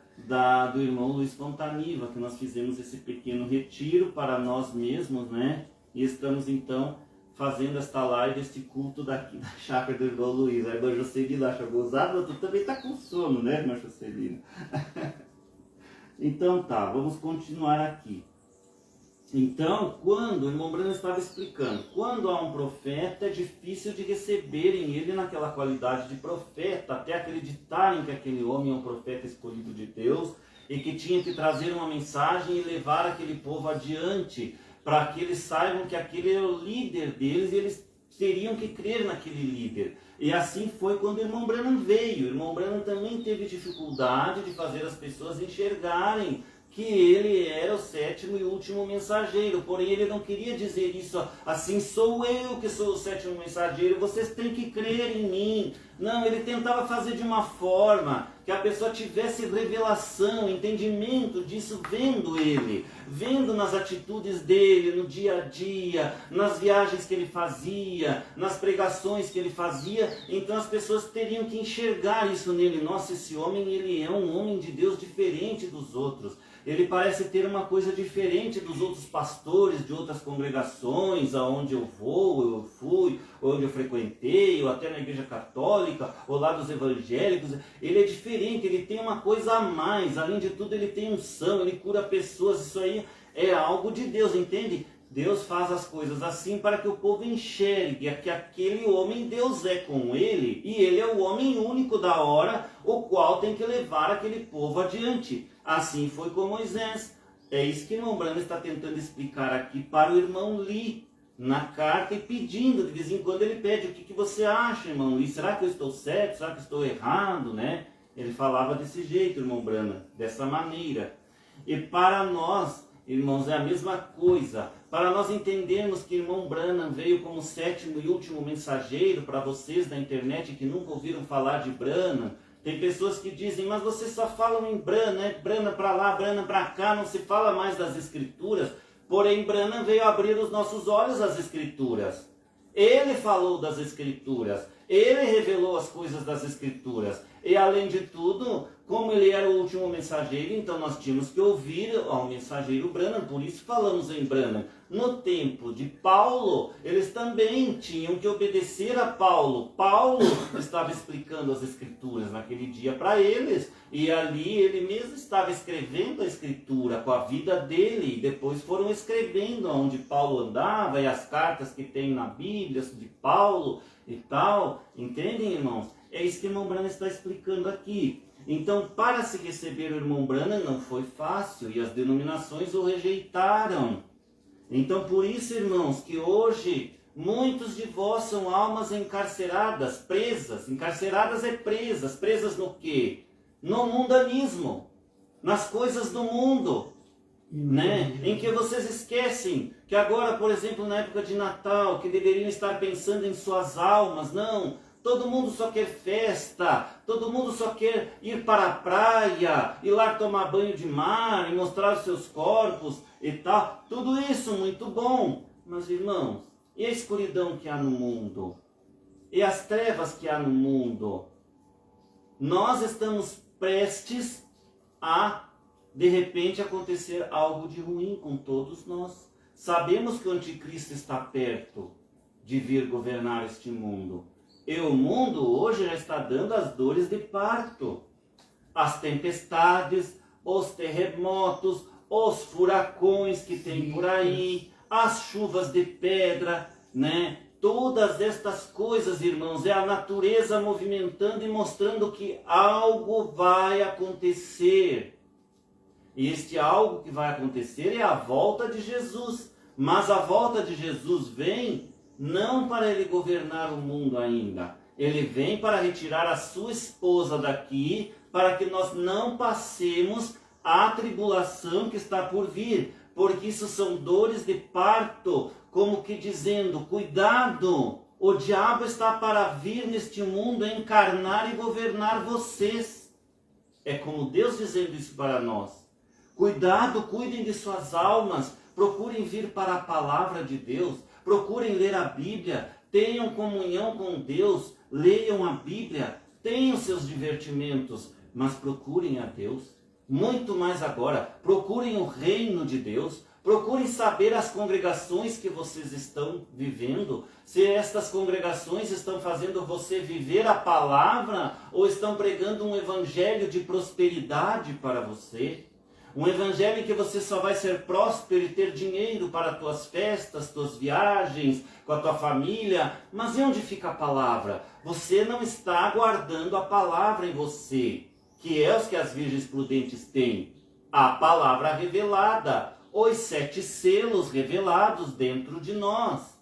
do irmão Luiz Fontaniva, que nós fizemos esse pequeno retiro para nós mesmos, né? E estamos então fazendo esta live, este culto daqui da chácara do irmão Luiz. A irmã Jocelina acha gozada, tu também está com sono, né, irmã Jocelina? Então tá, vamos continuar aqui. Então, quando, o irmão Branham estava explicando, quando há um profeta, é difícil de receberem ele naquela qualidade de profeta, até acreditarem que aquele homem é um profeta escolhido de Deus e que tinha que trazer uma mensagem e levar aquele povo adiante, para que eles saibam que aquele é o líder deles e eles teriam que crer naquele líder. E assim foi quando o irmão Branham veio. O irmão Branham também teve dificuldade de fazer as pessoas enxergarem que ele era o sétimo e último mensageiro, porém ele não queria dizer isso assim, sou eu que sou o sétimo mensageiro, vocês têm que crer em mim. Não, ele tentava fazer de uma forma que a pessoa tivesse revelação, entendimento disso, vendo ele, vendo nas atitudes dele, no dia a dia, nas viagens que ele fazia, nas pregações que ele fazia. Então as pessoas teriam que enxergar isso nele. Nossa, esse homem, ele é um homem de Deus diferente dos outros. Ele parece ter uma coisa diferente dos outros pastores de outras congregações, aonde eu vou, eu fui, onde eu frequentei, ou até na igreja católica, ou lá dos evangélicos. Ele é diferente, ele tem uma coisa a mais. Além de tudo, ele tem unção, ele cura pessoas. Isso aí é algo de Deus, entende? Deus faz as coisas assim para que o povo enxergue que aquele homem, Deus é com ele, e ele é o homem único da hora, o qual tem que levar aquele povo adiante. Assim foi com Moisés. É isso que o irmão Branham está tentando explicar aqui para o irmão Lee, na carta, e pedindo, de vez em quando ele pede, o que você acha, irmão Lee? Será que eu estou certo? Será que eu estou errado, né? Ele falava desse jeito, irmão Branham, dessa maneira. E para nós, irmãos, é a mesma coisa. Para nós entendermos que irmão Branham veio como sétimo e último mensageiro, para vocês da internet que nunca ouviram falar de Branham, tem pessoas que dizem, mas vocês só falam em Branham, né? Branham para lá, Branham para cá, não se fala mais das Escrituras. Porém, Branham veio abrir os nossos olhos às Escrituras. Ele falou das Escrituras, ele revelou as coisas das Escrituras. E além de tudo, como ele era o último mensageiro, então nós tínhamos que ouvir ao mensageiro Branham, por isso falamos em Branham. No tempo de Paulo, eles também tinham que obedecer a Paulo. Paulo estava explicando as Escrituras naquele dia para eles, e ali ele mesmo estava escrevendo a Escritura com a vida dele, e depois foram escrevendo onde Paulo andava, e as cartas que tem na Bíblia de Paulo e tal. Entendem, irmãos? É isso que o irmão Branham está explicando aqui. Então, para se receber o irmão Branham não foi fácil, e as denominações o rejeitaram. Então, por isso, irmãos, que hoje muitos de vós são almas encarceradas, presas. Encarceradas é presas. Presas no quê? No mundanismo, nas coisas do mundo, né? Em que vocês esquecem que agora, por exemplo, na época de Natal, que deveriam estar pensando em suas almas. Não, todo mundo só quer festa, todo mundo só quer ir para a praia, ir lá tomar banho de mar e mostrar os seus corpos e tal. Tudo isso muito bom, mas irmãos, e a escuridão que há no mundo? E as trevas que há no mundo? Nós estamos prestes a, de repente, acontecer algo de ruim com todos nós. Sabemos que o anticristo está perto de vir governar este mundo. E o mundo hoje já está dando as dores de parto. As tempestades, os terremotos, os furacões que tem por aí, as chuvas de pedra, né? Todas estas coisas, irmãos, é a natureza movimentando e mostrando que algo vai acontecer. E este algo que vai acontecer é a volta de Jesus. Mas a volta de Jesus vem não para ele governar o mundo ainda. Ele vem para retirar a sua esposa daqui, para que nós não passemos a tribulação que está por vir. Porque isso são dores de parto, como que dizendo, cuidado, o diabo está para vir neste mundo, encarnar e governar vocês. É como Deus dizendo isso para nós. Cuidado, cuidem de suas almas, procurem vir para a palavra de Deus, procurem ler a Bíblia, tenham comunhão com Deus, leiam a Bíblia, tenham seus divertimentos, mas procurem a Deus. Muito mais agora, procurem o reino de Deus, procurem saber as congregações que vocês estão vivendo, se estas congregações estão fazendo você viver a palavra ou estão pregando um evangelho de prosperidade para você. Um evangelho em que você só vai ser próspero e ter dinheiro para tuas festas, tuas viagens, com a tua família. Mas e onde fica a palavra? Você não está guardando a palavra em você, que é os que as virgens prudentes têm. A palavra revelada, os 7 selos revelados dentro de nós,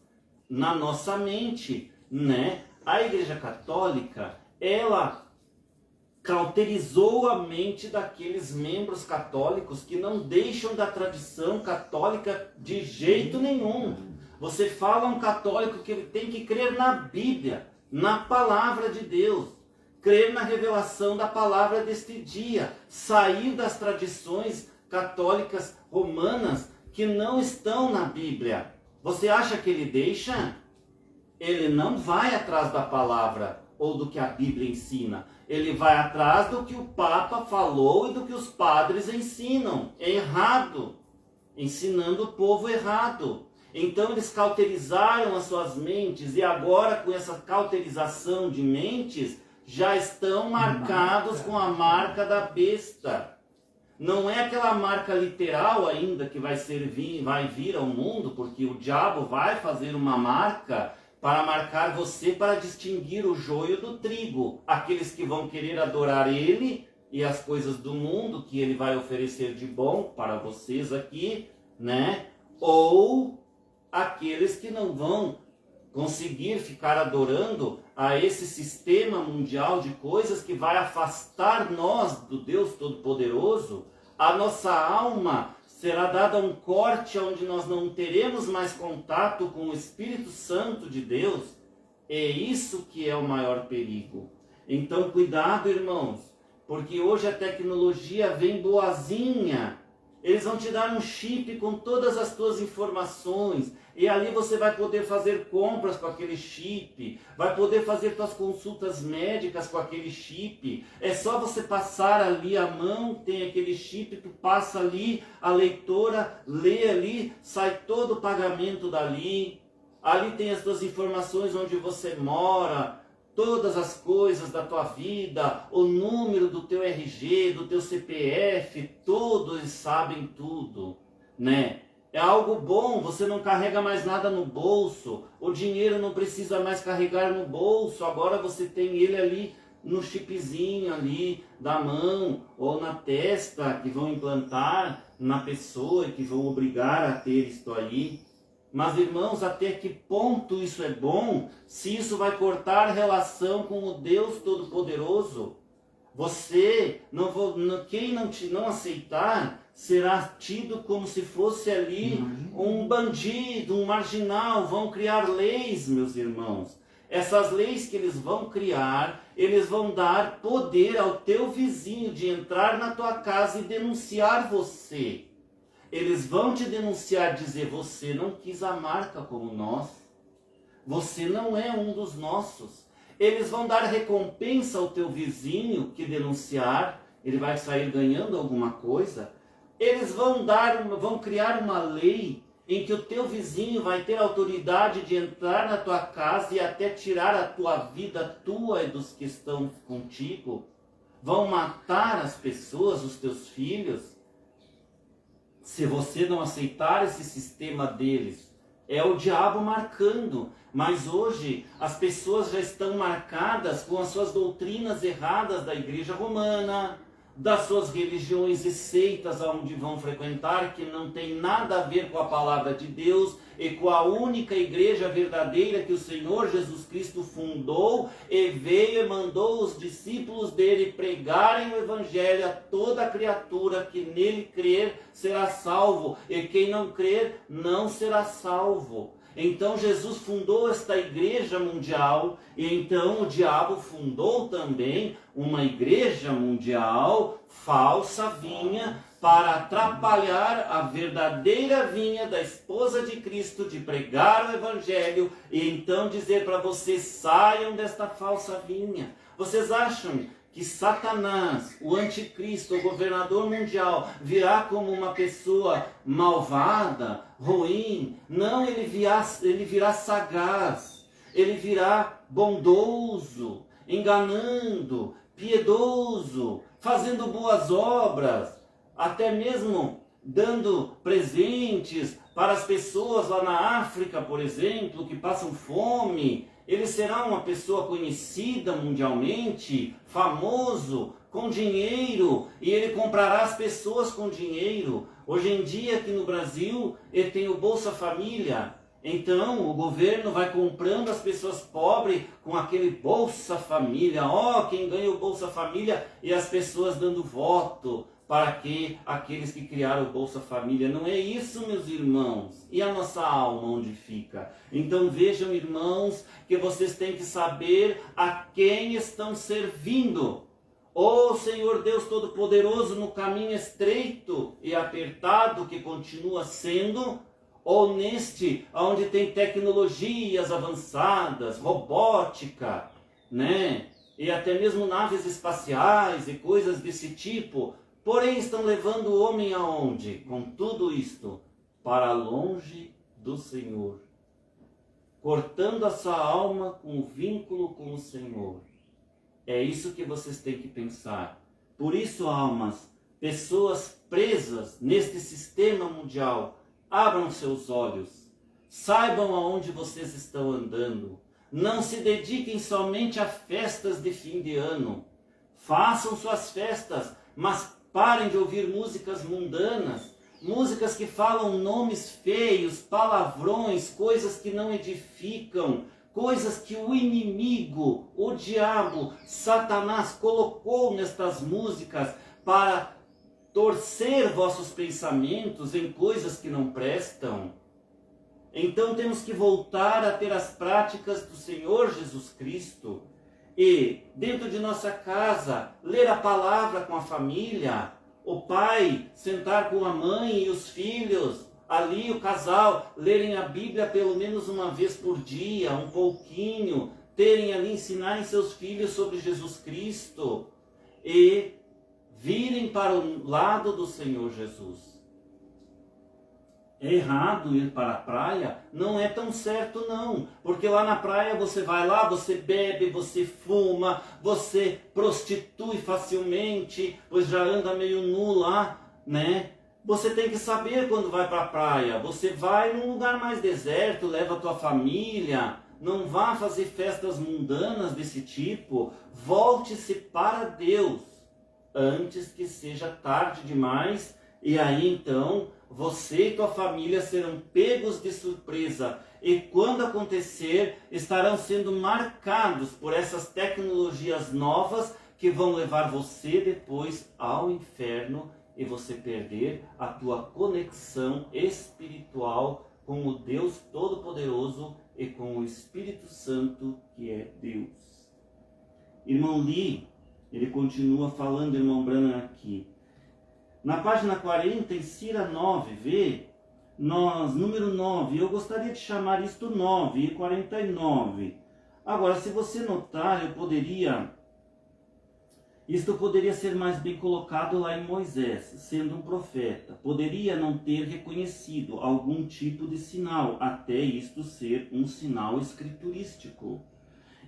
na nossa mente, né? A Igreja Católica, ela cauterizou a mente daqueles membros católicos que não deixam da tradição católica de jeito nenhum. Você fala a um católico que ele tem que crer na Bíblia, na palavra de Deus, crer na revelação da palavra deste dia, sair das tradições católicas romanas que não estão na Bíblia. Você acha que ele deixa? Ele não vai atrás da palavra ou do que a Bíblia ensina. Ele vai atrás do que o Papa falou e do que os padres ensinam. É errado. Ensinando o povo errado. Então eles cauterizaram as suas mentes e agora com essa cauterização de mentes já estão marcados com a marca da besta. Não é aquela marca literal ainda que vai vir ao mundo, porque o diabo vai fazer uma marca para marcar você, para distinguir o joio do trigo. Aqueles que vão querer adorar ele e as coisas do mundo que ele vai oferecer de bom para vocês aqui, né? Ou aqueles que não vão conseguir ficar adorando a esse sistema mundial de coisas que vai afastar nós do Deus Todo-Poderoso. A nossa alma será dada um corte onde nós não teremos mais contato com o Espírito Santo de Deus. É isso que é o maior perigo. Então cuidado, irmãos, porque hoje a tecnologia vem boazinha. Eles vão te dar um chip com todas as tuas informações. E ali você vai poder fazer compras com aquele chip. Vai poder fazer suas consultas médicas com aquele chip. É só você passar ali a mão, tem aquele chip, tu passa ali, a leitora lê ali, sai todo o pagamento dali. Ali tem as tuas informações onde você mora, todas as coisas da tua vida, o número do teu RG, do teu CPF, todos sabem tudo, né? É algo bom, você não carrega mais nada no bolso, o dinheiro não precisa mais carregar no bolso, agora você tem ele ali no chipzinho ali da mão ou na testa que vão implantar na pessoa e que vão obrigar a ter isto aí. Mas, irmãos, até que ponto isso é bom, se isso vai cortar relação com o Deus Todo-Poderoso? Você, quem não aceitar, será tido como se fosse ali um bandido, um marginal. Vão criar leis, meus irmãos. Essas leis que eles vão criar, eles vão dar poder ao teu vizinho de entrar na tua casa e denunciar você. Eles vão te denunciar, dizer, você não quis a marca como nós. Você não é um dos nossos. Eles vão dar recompensa ao teu vizinho que denunciar. Ele vai sair ganhando alguma coisa. Eles vão criar uma lei em que o teu vizinho vai ter autoridade de entrar na tua casa e até tirar a tua vida, tua e dos que estão contigo. Vão matar as pessoas, os teus filhos. Se você não aceitar esse sistema deles, é o diabo marcando. Mas hoje as pessoas já estão marcadas com as suas doutrinas erradas da Igreja Romana, das suas religiões e seitas aonde vão frequentar, que não tem nada a ver com a palavra de Deus e com a única igreja verdadeira que o Senhor Jesus Cristo fundou e veio e mandou os discípulos dele pregarem o Evangelho a toda criatura. Que nele crer será salvo, e quem não crer não será salvo. Então Jesus fundou esta igreja mundial, e então o diabo fundou também uma igreja mundial, falsa vinha, para atrapalhar a verdadeira vinha da esposa de Cristo, de pregar o Evangelho, e então dizer para vocês, saiam desta falsa vinha. Vocês acham que Satanás, o anticristo, o governador mundial, virá como uma pessoa malvada, ruim? Não, ele virá sagaz, ele virá bondoso, enganando, piedoso, fazendo boas obras, até mesmo dando presentes para as pessoas lá na África, por exemplo, que passam fome. Ele será uma pessoa conhecida mundialmente, famoso, com dinheiro, e ele comprará as pessoas com dinheiro. Hoje em dia, aqui no Brasil, ele tem o Bolsa Família. Então, o governo vai comprando as pessoas pobres com aquele Bolsa Família. Quem ganha o Bolsa Família, e as pessoas dando voto para que aqueles que criaram o Bolsa Família. Não é isso, meus irmãos. E a nossa alma onde fica? Então vejam, irmãos, que vocês têm que saber a quem estão servindo. Senhor Deus Todo-Poderoso, no caminho estreito e apertado que continua sendo, ou neste, onde tem tecnologias avançadas, robótica, né? E até mesmo naves espaciais e coisas desse tipo. Porém, estão levando o homem aonde? Com tudo isto, para longe do Senhor, cortando a sua alma com o vínculo com o Senhor. É isso que vocês têm que pensar. Por isso, almas, pessoas presas neste sistema mundial, abram seus olhos, saibam aonde vocês estão andando. Não se dediquem somente a festas de fim de ano. Façam suas festas, mas parem de ouvir músicas mundanas, músicas que falam nomes feios, palavrões, coisas que não edificam, coisas que o inimigo, o diabo, Satanás colocou nestas músicas para torcer vossos pensamentos em coisas que não prestam. Então temos que voltar a ter as práticas do Senhor Jesus Cristo. E dentro de nossa casa, ler a palavra com a família, o pai sentar com a mãe e os filhos, ali o casal, lerem a Bíblia pelo menos uma vez por dia, um pouquinho, terem ali, ensinarem seus filhos sobre Jesus Cristo e virem para o lado do Senhor Jesus. É errado ir para a praia? Não é tão certo não, porque lá na praia você vai lá, você bebe, você fuma, você prostitui facilmente, pois já anda meio nu lá, né? Você tem que saber quando vai para a praia, você vai num lugar mais deserto, leva a tua família, não vá fazer festas mundanas desse tipo, volte-se para Deus, antes que seja tarde demais, e aí então você e tua família serão pegos de surpresa e quando acontecer estarão sendo marcados por essas tecnologias novas que vão levar você depois ao inferno e você perder a tua conexão espiritual com o Deus Todo-Poderoso e com o Espírito Santo que é Deus. Irmão Lee, ele continua falando, irmão Branham, aqui. Na página 40, em Sira 9, número 9, eu gostaria de chamar isto 9 e 49. Agora, se você notar, isto poderia ser mais bem colocado lá em Moisés, sendo um profeta. Poderia não ter reconhecido algum tipo de sinal, até isto ser um sinal escriturístico.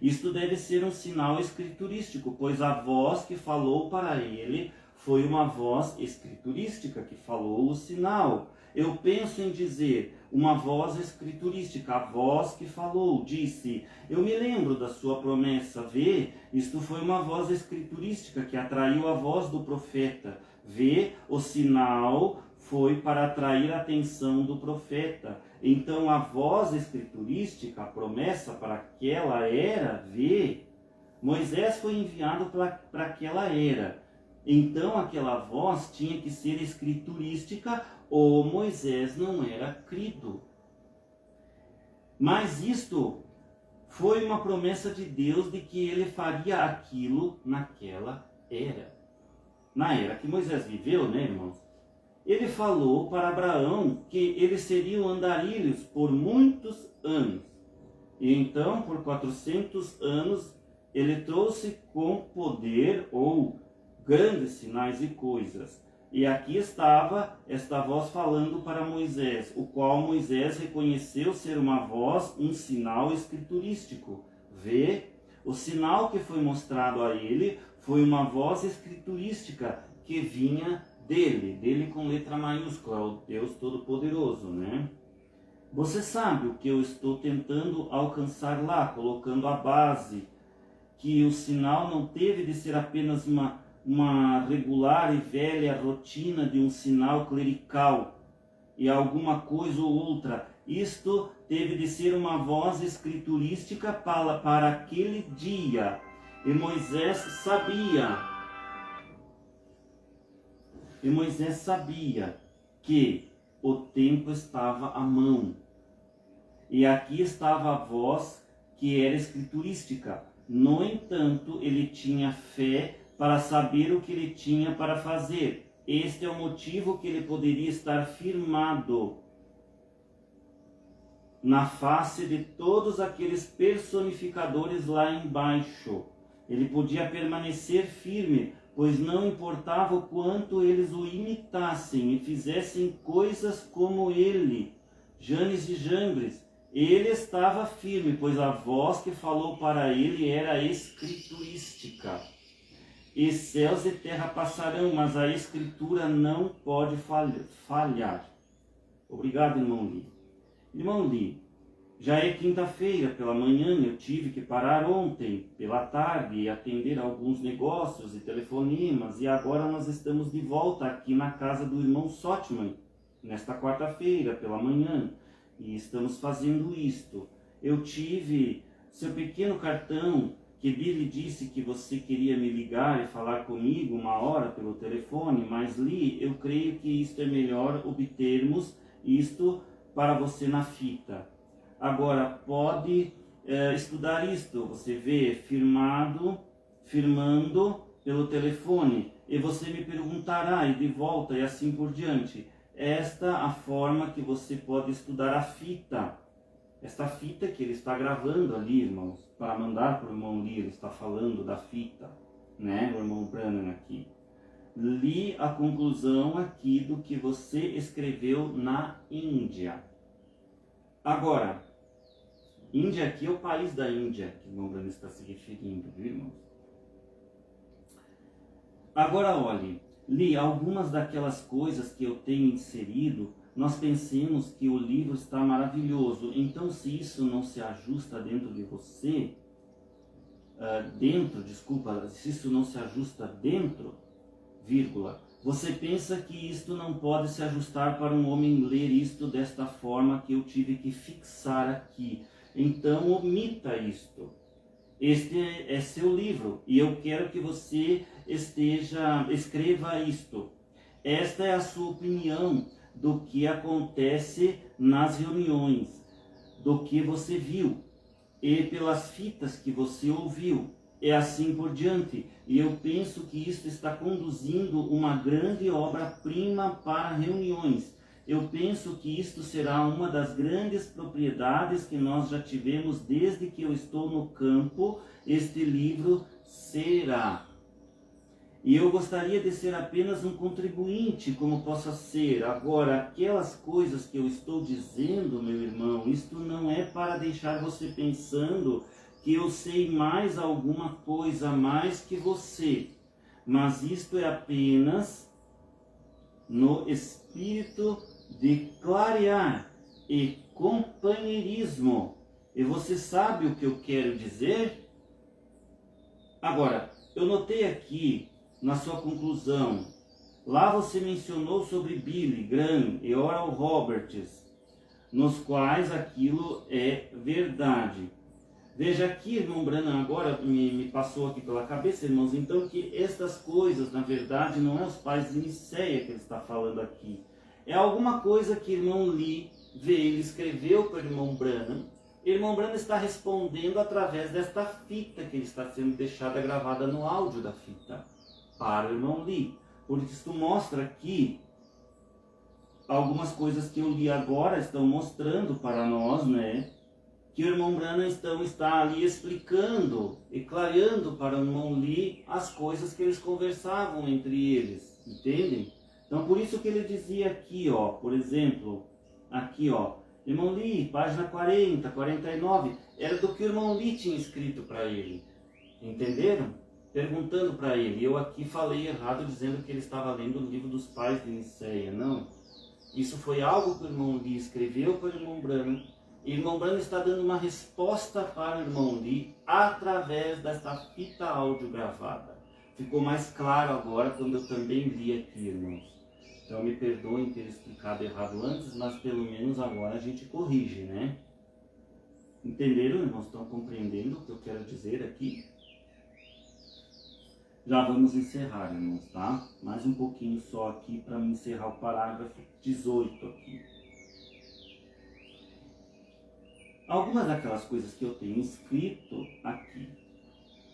Isto deve ser um sinal escriturístico, pois a voz que falou para ele foi uma voz escriturística que falou o sinal. Eu penso em dizer uma voz escriturística, a voz que falou, disse, eu me lembro da sua promessa, vê, isto foi uma voz escriturística que atraiu a voz do profeta, vê, o sinal foi para atrair a atenção do profeta. Então a voz escriturística, a promessa para aquela era, vê, Moisés foi enviado para aquela era. Então aquela voz tinha que ser escriturística ou Moisés não era crido. Mas isto foi uma promessa de Deus de que ele faria aquilo naquela era. Na era que Moisés viveu, né, irmãos? Ele falou para Abraão que eles seriam andarilhos por muitos anos. E então, por 400 anos, ele trouxe com poder ou grandes sinais e coisas. E aqui estava esta voz falando para Moisés, o qual Moisés reconheceu ser uma voz, um sinal escriturístico. Vê, o sinal que foi mostrado a ele foi uma voz escriturística que vinha dele com letra maiúscula, o Deus Todo-Poderoso, né? Você sabe o que eu estou tentando alcançar lá, colocando a base, que o sinal não teve de ser apenas uma regular e velha rotina de um sinal clerical e alguma coisa ou outra. Isto teve de ser uma voz escriturística para aquele dia. E Moisés sabia que o tempo estava à mão. E aqui estava a voz que era escriturística. No entanto, ele tinha fé para saber o que ele tinha para fazer. Este é o motivo que ele poderia estar firmado na face de todos aqueles personificadores lá embaixo. Ele podia permanecer firme, pois não importava o quanto eles o imitassem e fizessem coisas como ele, Janes e Jambres. Ele estava firme, pois a voz que falou para ele era escriturística. E céus e terra passarão, mas a escritura não pode falhar. Obrigado, irmão Lee. Irmão Lee, já é quinta-feira pela manhã, eu tive que parar ontem pela tarde e atender alguns negócios e telefonemas, e agora nós estamos de volta aqui na casa do irmão Sotman, nesta quarta-feira pela manhã, e estamos fazendo isto. Eu tive seu pequeno cartão que Billy disse que você queria me ligar e falar comigo uma hora pelo telefone, mas Lee, eu creio que isto é melhor obtermos isto para você na fita. Agora, pode estudar isto, você vê firmando pelo telefone, e você me perguntará, e de volta, e assim por diante. Esta a forma que você pode estudar a fita. Esta fita que ele está gravando ali, irmãos, para mandar para o irmão Lee, ele está falando da fita, né, o irmão Branham aqui. Li a conclusão aqui do que você escreveu na Índia. Agora, Índia aqui é o país da Índia, que o irmão Branham está se referindo, viu, irmãos? Agora, olhe, Li, algumas daquelas coisas que eu tenho inserido, nós pensemos que o livro está maravilhoso. Então, se isso não se ajusta dentro de você, se isso não se ajusta dentro, vírgula, você pensa que isto não pode se ajustar para um homem ler isto desta forma que eu tive que fixar aqui. Então, omita isto. Este é seu livro e eu quero que você escreva isto. Esta é a sua opinião do que acontece nas reuniões, do que você viu e pelas fitas que você ouviu, e assim por diante. E eu penso que isto está conduzindo uma grande obra-prima para reuniões. Eu penso que isto será uma das grandes propriedades que nós já tivemos desde que eu estou no campo. Este livro será. E eu gostaria de ser apenas um contribuinte, como possa ser. Agora, aquelas coisas que eu estou dizendo, meu irmão, isto não é para deixar você pensando que eu sei mais alguma coisa mais que você. Mas isto é apenas no espírito de clarear e companheirismo. E você sabe o que eu quero dizer? Agora, eu notei aqui na sua conclusão, lá você mencionou sobre Billy Graham e Oral Roberts, nos quais aquilo é verdade. Veja aqui, irmão Branham, agora me passou aqui pela cabeça, irmãos, então que estas coisas, na verdade, não é os pais de Nicéia que ele está falando aqui. É alguma coisa que irmão Lee veio, ele escreveu para o irmão Branham. Irmão Branham está respondendo através desta fita que está sendo deixada gravada no áudio da fita para o irmão Lee. Por isso mostra aqui algumas coisas que eu li agora, estão mostrando para nós, né? Que o irmão Branham está ali explicando e clareando para o irmão Lee as coisas que eles conversavam entre eles, entendem? Então por isso que ele dizia aqui, ó, por exemplo, aqui, ó, irmão Lee, página 40, 49, era do que o irmão Lee tinha escrito para ele, entenderam? perguntando para ele. Eu aqui falei errado dizendo que ele estava lendo o livro dos pais de Nicéia. Não. Isso foi algo que o irmão Lee escreveu para o irmão Branham. E o irmão Branham está dando uma resposta para o irmão Lee através desta fita áudio gravada. Ficou mais claro agora quando eu também li aqui, irmãos. Então me perdoem ter explicado errado antes, mas pelo menos agora a gente corrige, né? Entenderam, irmãos? Estão compreendendo o que eu quero dizer aqui? Já vamos encerrar, irmãos, tá? Mais um pouquinho só aqui para me encerrar o parágrafo 18 aqui. Algumas daquelas coisas que eu tenho escrito aqui.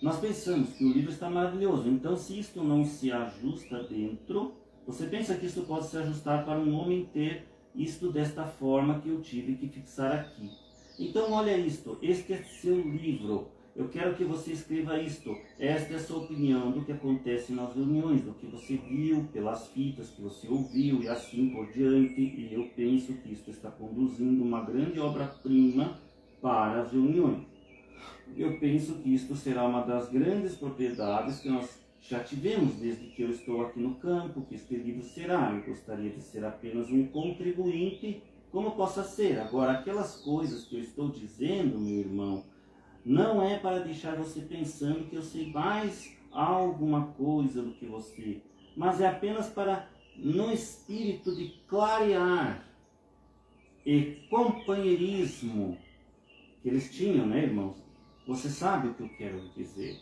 Nós pensamos que o livro está maravilhoso, então se isto não se ajusta dentro, você pensa que isto pode se ajustar para um homem ter isto desta forma que eu tive que fixar aqui. Então olha isto, este é seu livro. Eu quero que você escreva isto. Esta é a sua opinião do que acontece nas reuniões, do que você viu, pelas fitas que você ouviu e assim por diante. E eu penso que isto está conduzindo uma grande obra-prima para as reuniões. Eu penso que isto será uma das grandes propriedades que nós já tivemos desde que eu estou aqui no campo, que este livro será. Eu gostaria de ser apenas um contribuinte, como possa ser. Agora, aquelas coisas que eu estou dizendo, meu irmão, não é para deixar você pensando que eu sei mais alguma coisa do que você, mas é apenas para, no espírito de clarear e companheirismo que eles tinham, né, irmãos? Você sabe o que eu quero dizer.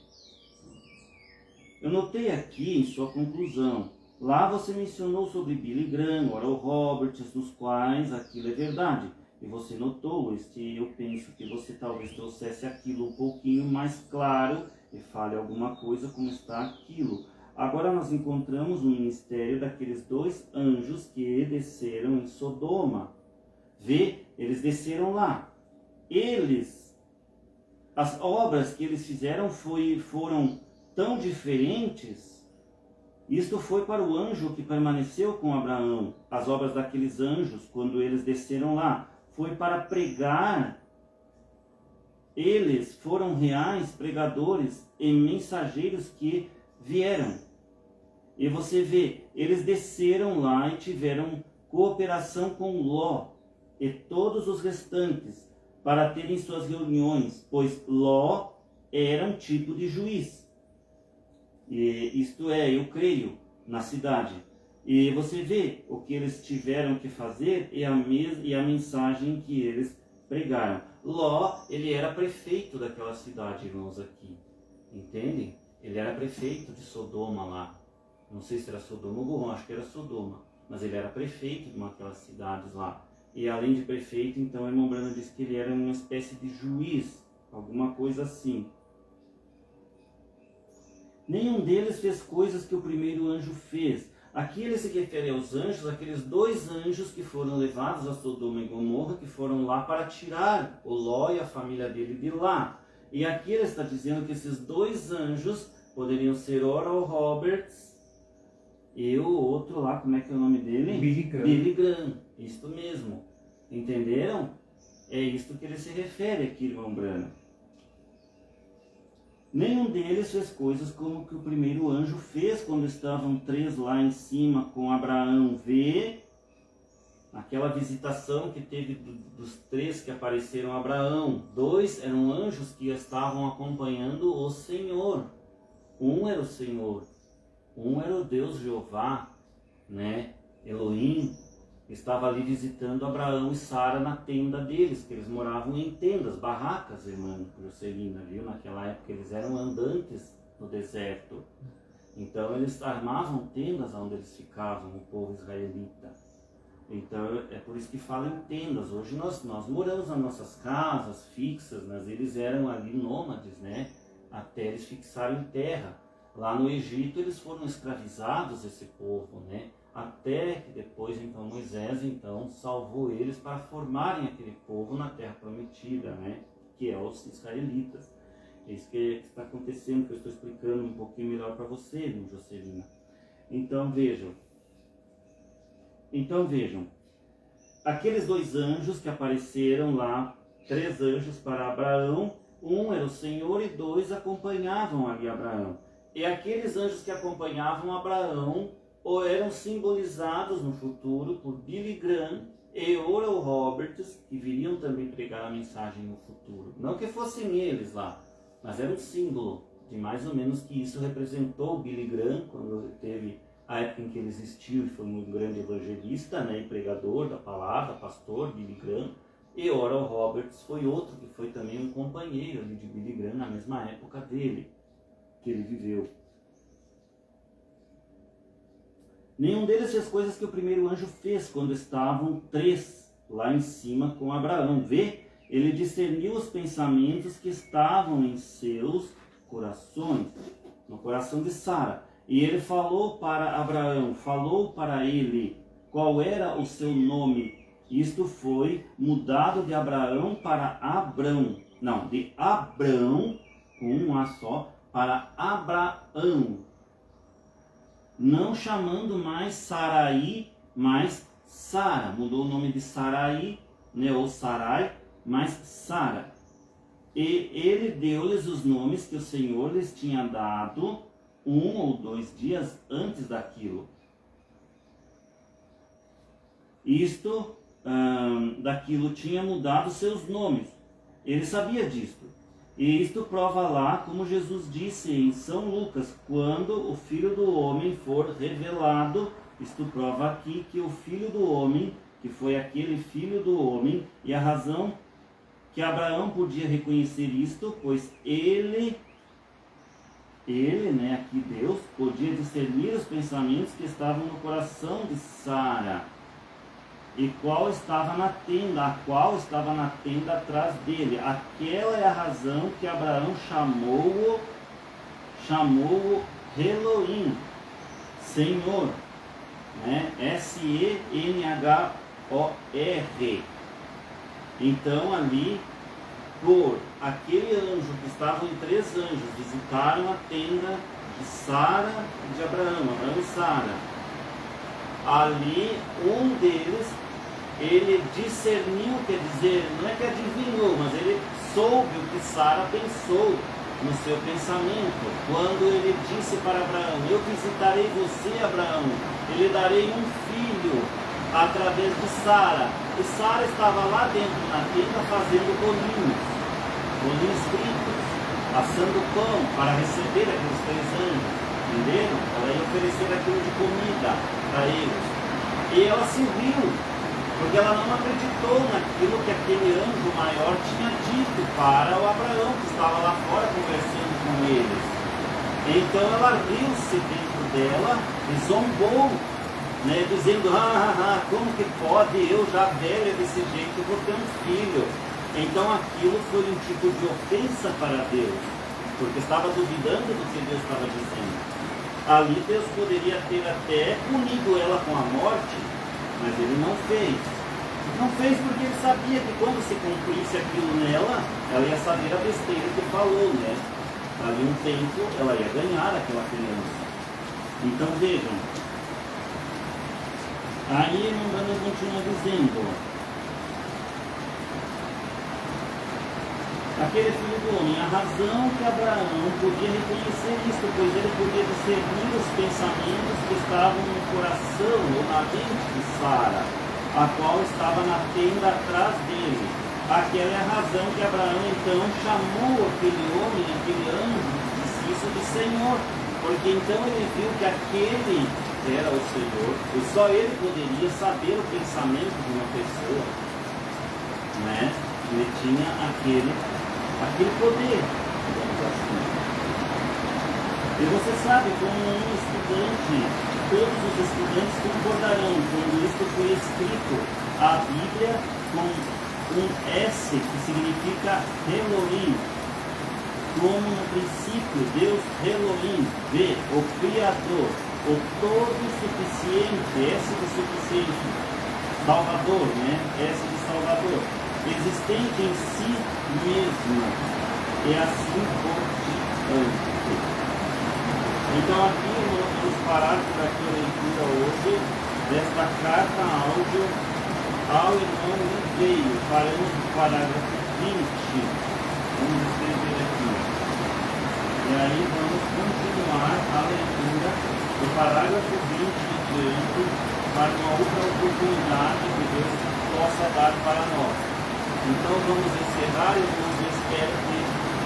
Eu notei aqui em sua conclusão, lá você mencionou sobre Billy Graham, Oral Roberts, dos quais aquilo é verdade. E você notou, eu penso que você talvez trouxesse aquilo um pouquinho mais claro e fale alguma coisa como está aquilo. Agora nós encontramos o ministério daqueles dois anjos que desceram em Sodoma. Vê, eles desceram lá. As obras que eles fizeram foram tão diferentes. Isto foi para o anjo que permaneceu com Abraão. As obras daqueles anjos, quando eles desceram lá, foi para pregar. Eles foram reais pregadores e mensageiros que vieram. E você vê, eles desceram lá e tiveram cooperação com Ló e todos os restantes para terem suas reuniões, pois Ló era um tipo de juiz. E isto é, eu creio, na cidade. E você vê o que eles tiveram que fazer e a mensagem que eles pregaram. Ló, ele era prefeito daquela cidade, irmãos, aqui. Entendem? Ele era prefeito de Sodoma lá. Não sei se era Sodoma ou Gomorra, acho que era Sodoma. Mas ele era prefeito de uma daquelas cidades lá. E além de prefeito, então, o irmão Branham disse que ele era uma espécie de juiz, alguma coisa assim. Nenhum deles fez coisas que o primeiro anjo fez. Aqui ele se refere aos anjos, aqueles dois anjos que foram levados a Sodoma e Gomorra, que foram lá para tirar o Ló e a família dele de lá. E aqui ele está dizendo que esses dois anjos poderiam ser Oral Roberts e o outro lá, como é que é o nome dele? Billy Graham. Billy Graham, isto mesmo. Entenderam? É isto que ele se refere aqui, irmão Branham. Nenhum deles fez coisas como que o primeiro anjo fez quando estavam três lá em cima com Abraão. Vê aquela visitação que teve dos três que apareceram a Abraão. Dois eram anjos que estavam acompanhando o Senhor. Um era o Senhor, um era o Deus Jeová, né? Elohim. Estava ali visitando Abraão e Sara na tenda deles, que eles moravam em tendas, barracas, irmã Juscelina, viu? Naquela época eles eram andantes no deserto. Então eles armavam tendas onde eles ficavam, o povo israelita. Então é por isso que falam em tendas. Hoje nós moramos nas nossas casas fixas, mas eles eram ali nômades, né? Até eles fixarem terra. Lá no Egito eles foram escravizados, esse povo, né? Até que depois então Moisés então salvou eles para formarem aquele povo na terra prometida, né? Que é os israelitas. É isso que está acontecendo, que eu estou explicando um pouquinho melhor para você, irmão Juscelina. Então vejam, aqueles dois anjos que apareceram lá, três anjos para Abraão, um era o Senhor e dois acompanhavam ali Abraão. E aqueles anjos que acompanhavam Abraão ou eram simbolizados no futuro por Billy Graham e Oral Roberts, que viriam também pregar a mensagem no futuro. Não que fossem eles lá, mas era um símbolo de mais ou menos que isso representou Billy Graham, quando teve a época em que ele existiu e foi um grande evangelista, né, e pregador da palavra, pastor Billy Graham. E Oral Roberts foi outro que foi também um companheiro ali de Billy Graham na mesma época dele, que ele viveu. Nenhum deles fez coisas que o primeiro anjo fez quando estavam 3 lá em cima com Abraão. Vê, ele discerniu os pensamentos que estavam em seus corações, no coração de Sara. E ele falou para Abraão, falou para ele qual era o seu nome. Isto foi mudado de Abraão para Abrão. Não, de Abrão, com um A só, para Abraão. Não chamando mais Sarai, mas Sara. Mudou o nome de Sarai, né, ou Sarai, mas Sara. E ele deu-lhes os nomes que o Senhor lhes tinha dado 1 ou 2 dias antes daquilo. Isto, daquilo tinha mudado seus nomes. Ele sabia disto. E isto prova lá, como Jesus disse em São Lucas, quando o Filho do Homem for revelado. Isto prova aqui que o Filho do Homem, que foi aquele Filho do Homem, e a razão que Abraão podia reconhecer isto, pois ele, né, aqui Deus, podia discernir os pensamentos que estavam no coração de Sara, e a qual estava na tenda atrás dele. Aquela é a razão que Abraão chamou-o Elohim, Senhor, né? S-E-N-H-O-R. Então ali, por aquele anjo que estavam 3 anjos, visitaram a tenda de Sara e de Abraão e Sara. Ali um deles, ele discerniu, quer dizer, não é que adivinhou, mas ele soube o que Sara pensou no seu pensamento, quando ele disse para Abraão: eu visitarei você, Abraão, e lhe darei um filho através de Sara. E Sara estava lá dentro na tenda fazendo bolinhos fritos, assando pão para receber aqueles 3 anjos, entenderam? Ela ia oferecer aquilo de comida para eles. E ela se riu, porque ela não acreditou naquilo que aquele anjo maior tinha dito para o Abraão, que estava lá fora conversando com eles. Então ela riu-se dentro dela e zombou, né, dizendo: como que pode eu, já velha desse jeito, vou ter um filho? Então aquilo foi um tipo de ofensa para Deus, porque estava duvidando do que Deus estava dizendo. Ali Deus poderia ter até punido ela com a morte, mas ele não fez. Não fez porque ele sabia que quando se cumprisse aquilo nela, ela ia saber a besteira que falou, né? Ali um tempo ela ia ganhar aquela criança. Então vejam. Aí Emmanuel continua dizendo: aquele filho do homem, a razão que Abraão podia reconhecer isto, pois ele podia discernir os pensamentos que estavam no coração ou na mente de Sara, a qual estava na tenda atrás dele. Aquela é a razão que Abraão então chamou aquele homem, aquele anjo, disse isso de Senhor, porque então ele viu que aquele era o Senhor, e só ele poderia saber o pensamento de uma pessoa, né? Ele tinha aquele poder, digamos assim. E você sabe, como um estudante, todos os estudantes concordarão quando isto foi escrito, a Bíblia com um S que significa Elohim, como no princípio Deus Elohim, V, o Criador, o todo suficiente, S de suficiente, Salvador, né? S de Salvador, existente em si mesmo, e assim por diante. Então aqui nós vamos parar por aqui a leitura hoje desta carta áudio ao irmão Liveiro. Paramos no parágrafo 20. Vamos escrever aqui. E aí vamos continuar a leitura do parágrafo 20 em diante, para uma outra oportunidade que Deus possa dar para nós. Então vamos encerrar, irmãos, eu espero que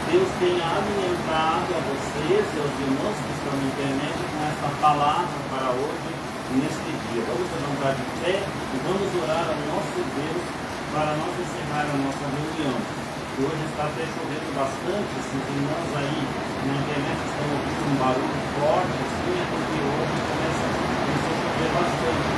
Deus tenha alimentado a vocês e aos irmãos que estão na internet com essa palavra para hoje, neste dia. Vamos levantar de pé e vamos orar ao nosso Deus para nós encerrar a nossa reunião. Hoje está até chovendo bastante, esses irmãos aí na internet estão ouvindo um barulho forte, assim, é porque hoje começa a chover bastante.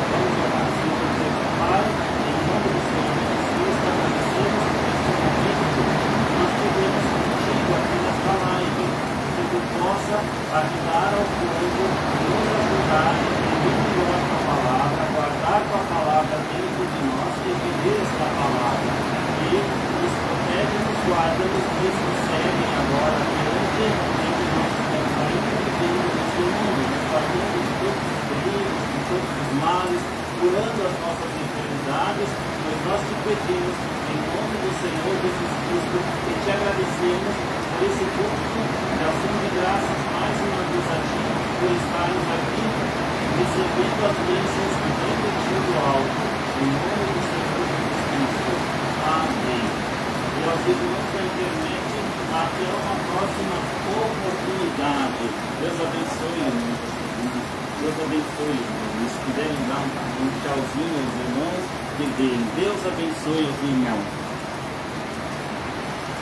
Vamos orar, Senhor Deus Pai, em nome do Senhor Jesus, agradecemos por este momento que nós tivemos contigo aqui nesta live, que tu possa ajudar ao povo, nos ajudar a entender melhor a tua palavra, a guardar tua palavra dentro de nós e viver esta palavra. E nos protege e nos guarda nos dias que seguem agora adiante, em que nós estamos ainda vivendo neste mundo, nos guardando de todos os perigos, de todos os males, curando as nossas enfermidades, pois nós te pedimos, em nome do Senhor Jesus Cristo, e te agradecemos por esse culto de ação de graças mais uma vez a ti, por estarmos aqui, recebendo as bênçãos que vem de ti do alto, em nome do Senhor Jesus Cristo. Amém. E aos irmãos da internet, até uma próxima oportunidade. Deus abençoe, irmãos. Deus abençoe, irmãos. Se quiserem dar um tchauzinho aos irmãos, que deem. Deus abençoe os irmãos.